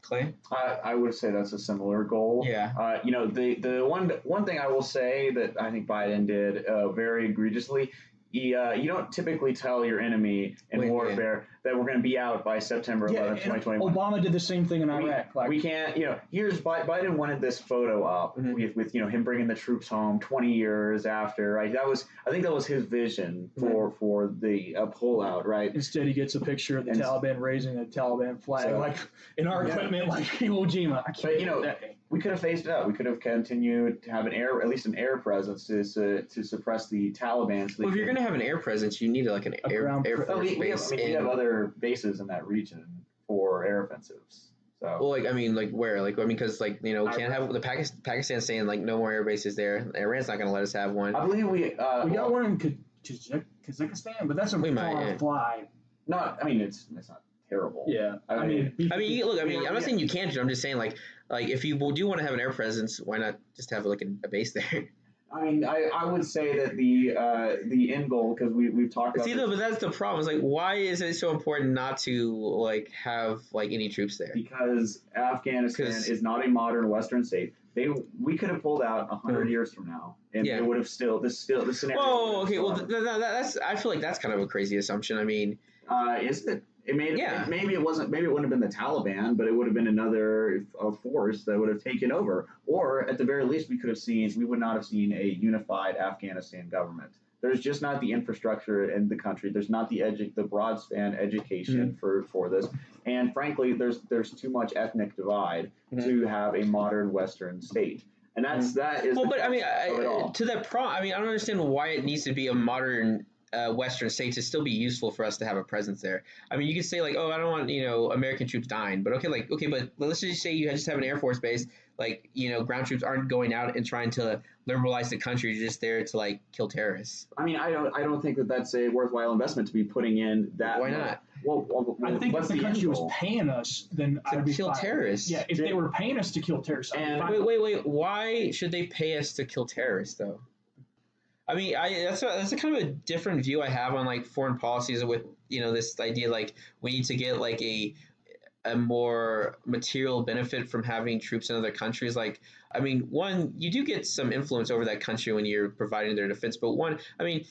Clay? I would say that's a similar goal. Yeah. The one thing I will say that I think Biden did very egregiously, you don't typically tell your enemy in warfare that we're going to be out by September 11th, 2021. Obama did the same thing in Iraq. We can't, here's Biden wanted this photo up with him bringing the troops home 20 years after, right? I think that was his vision for the pullout, right? Instead, he gets a picture of the Taliban raising a Taliban flag, like in our equipment, like Iwo Jima. We could have phased it out. We could have continued to have at least an air presence to suppress the Taliban. So if you're going to have an air presence, you need like an air force base. We have other bases in that region for air offensives. So. Well, where? Because can't have the Pakistan saying like no more air bases there. Iran's not going to let us have one. I believe we got one in Kazakhstan, but that's a far fly. It's not terrible. Yeah, I mean, I'm not saying you can't do it. I'm just saying like if you do want to have an air presence, why not just have like a base there? I would say that the end goal, because we've talked about. But that's the problem. It's like, why is it so important not to have any troops there? Because Afghanistan is not a modern Western state. We could have pulled out 100 years from now, and it would have still this scenario. Oh, okay. Well, that's I feel like that's kind of a crazy assumption. I mean, is it? Maybe it wasn't. Maybe it wouldn't have been the Taliban, but it would have been another force that would have taken over. Or at the very least, we would not have seen a unified Afghanistan government. There's just not the infrastructure in the country. There's not the broad span education for this. And frankly, there's too much ethnic divide to have a modern Western state. And that is. Well, but I mean, to that I don't understand why it needs to be a modern Western states, it'd still be useful for us to have a presence there. I mean, you could say like, oh, I don't want American troops dying, but but let's just say you just have an Air Force base, like ground troops aren't going out and trying to liberalize the country, you're just there to like kill terrorists. I mean, I don't think that that's a worthwhile investment to be putting in that. Why not? Well, I think if the country was paying us, then I'd be kill fine. terrorists. Yeah, if they were paying us to kill terrorists. Wait. Why should they pay us to kill terrorists, though? I mean, that's a kind of a different view I have on like foreign policies with this idea like we need to get like a more material benefit from having troops in other countries. Like, I mean, one, you do get some influence over that country when you're providing their defense, but one, I mean,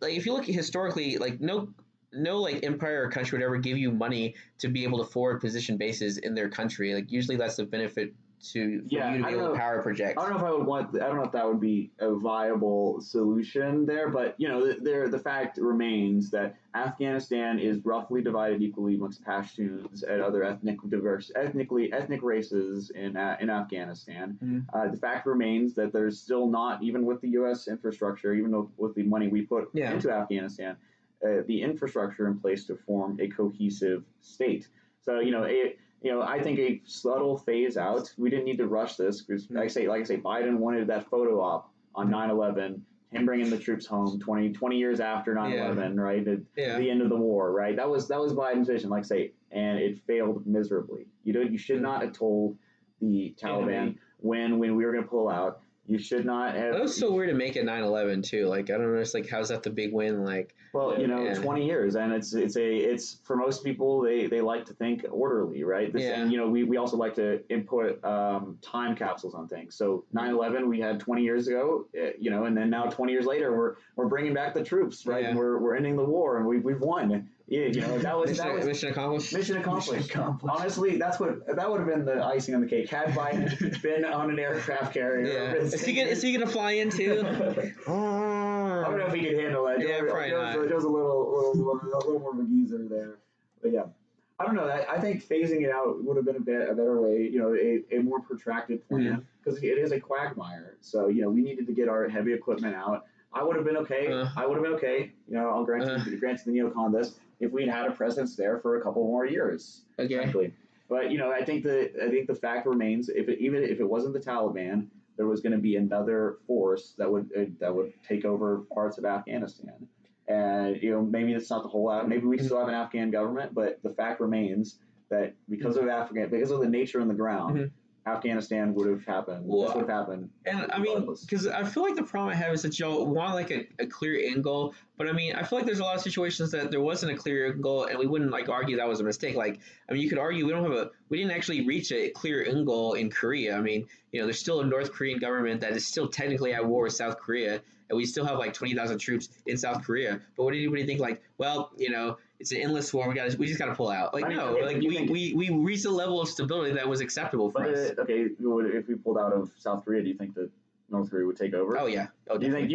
like if you look historically, like no like empire or country would ever give you money to be able to forward position bases in their country. Like usually that's the benefit for you to be able to power projects. I don't know if that would be a viable solution there, but the fact remains that Afghanistan is roughly divided equally amongst Pashtuns and other ethnic races in Afghanistan. Mm-hmm. The fact remains that there's still not, even with the U.S. infrastructure, even though with the money we put into Afghanistan, the infrastructure in place to form a cohesive state. So I think a subtle phase out. We didn't need to rush this because, like I say, Biden wanted that photo op on 9/11, him bringing the troops home 20 years after 9/11, right? The end of the war, right? That was Biden's vision, like I say, and it failed miserably. You should not have told the Taliban when we were going to pull out. You should not have. That was so weird to make it 9/11 too. Like I don't know. It's like how's that the big win? Like 20 years, and it's for most people they like to think orderly, right? We also like to input time capsules on things. So 9/11 we had 20 years ago, and then now 20 years later we're bringing back the troops, right? And we're ending the war, and we've won. That was mission accomplished. Mission accomplished. Honestly, that would have been the icing on the cake. Had Biden been on an aircraft carrier, is he gonna fly in too? I don't know if he could handle that. Probably not. It was a little more of a geezer there, but yeah. I don't know. I think phasing it out would have been a better way, a more protracted plan, because it is a quagmire. So, we needed to get our heavy equipment out. I would have been okay. I'll grant you the neocon this if we'd had a presence there for a couple more years. Okay. Frankly. But I think the fact remains, even if it wasn't the Taliban, there was going to be another force that would take over parts of Afghanistan. And maybe it's not the whole out. Maybe we still have an Afghan government, but the fact remains that because of the nature on the ground, Afghanistan would have happened. This would have happened. And I mean, because I feel like the problem I have is that y'all want like a clear end goal, but I mean, I feel like there's a lot of situations that there wasn't a clear end goal, and we wouldn't like argue that was a mistake. Like, I mean, you could argue we didn't actually reach a clear end goal in Korea. I mean, there's still a North Korean government that is still technically at war with South Korea, and we still have like 20,000 troops in South Korea. But what did anybody think? Like, well, it's an endless war. We just got to pull out. Like, we reached a level of stability that was acceptable for us. Okay, if we pulled out of South Korea, do you think that North Korea would take over? Oh yeah. Oh, do you think?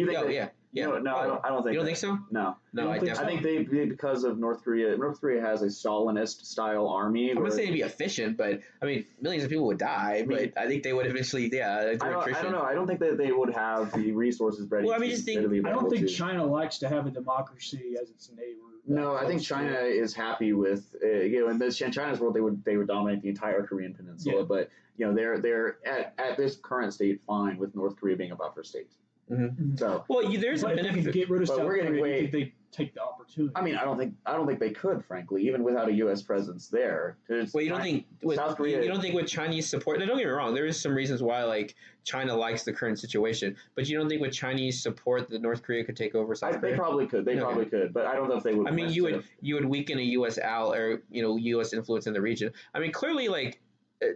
Yeah. No, I don't think. You don't think so? No. I definitely. I think because of North Korea. North Korea has a Stalinist style army. I'm not saying it'd be efficient, but I mean, millions of people would die. But I think they would eventually. I don't know. I don't think that they would have the resources ready. Well, I don't think China likes to have a democracy as its neighbor. No, I think China is happy with in China's world they would dominate the entire Korean peninsula, but they're at this current state fine with North Korea being a buffer state. Mm-hmm. So there's a benefit. To get rid of South Korea, do you think they take the opportunity? I mean, I don't think they could, frankly, even without a U.S. presence there. Well, you don't think with South Korea? You don't think with Chinese support? Now, don't get me wrong. There is some reasons why like China likes the current situation, but you don't think with Chinese support that North Korea could take over South Korea? They probably could. Probably could, but I don't know if they would. I mean, you would weaken a U.S. or U.S. influence in the region. I mean, clearly, like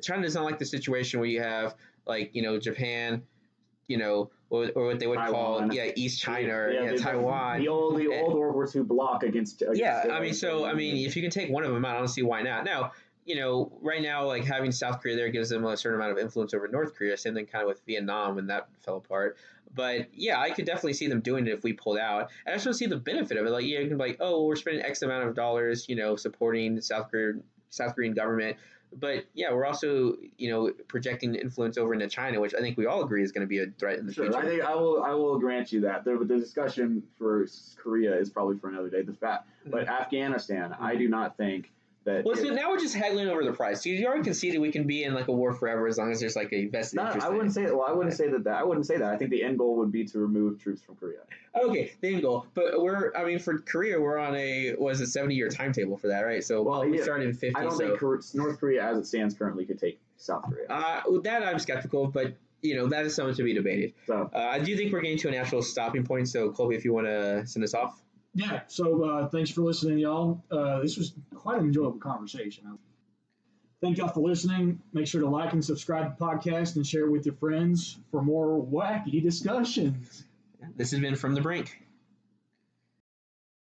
China does not like the situation where you have like Japan. Or what they would Taiwan. call East China or Taiwan. The old World War II bloc against I mean, if you can take one of them out, I don't see why not. Now, right now, like having South Korea there gives them a certain amount of influence over North Korea. Same thing kind of with Vietnam when that fell apart. But yeah, I could definitely see them doing it if we pulled out. And I just want to see the benefit of it. Like, you can be like, oh, we're spending X amount of dollars, supporting the South Korean government. But yeah, we're also, projecting influence over into China, which I think we all agree is going to be a threat in the future. I think I will grant you that. The discussion for Korea is probably for another day. But Afghanistan, I do not think that. Well, now we're just haggling over the price. You already conceded we can be in like a war forever as long as there's like a vested interest. I wouldn't say that. Well, I wouldn't say that. I wouldn't say that. I think the end goal would be to remove troops from Korea. Okay, the end goal. But for Korea, we're on a 70-year timetable for that, right? So we started in 50. I don't think North Korea, as it stands currently, could take South Korea. That I'm skeptical, but that is something to be debated. So I do think we're getting to an actual stopping point. So Colby, if you want to send us off. Yeah. So thanks for listening, y'all. This was quite an enjoyable conversation. Thank y'all for listening. Make sure to like and subscribe to the podcast and share it with your friends for more wacky discussions. This has been From the Brink.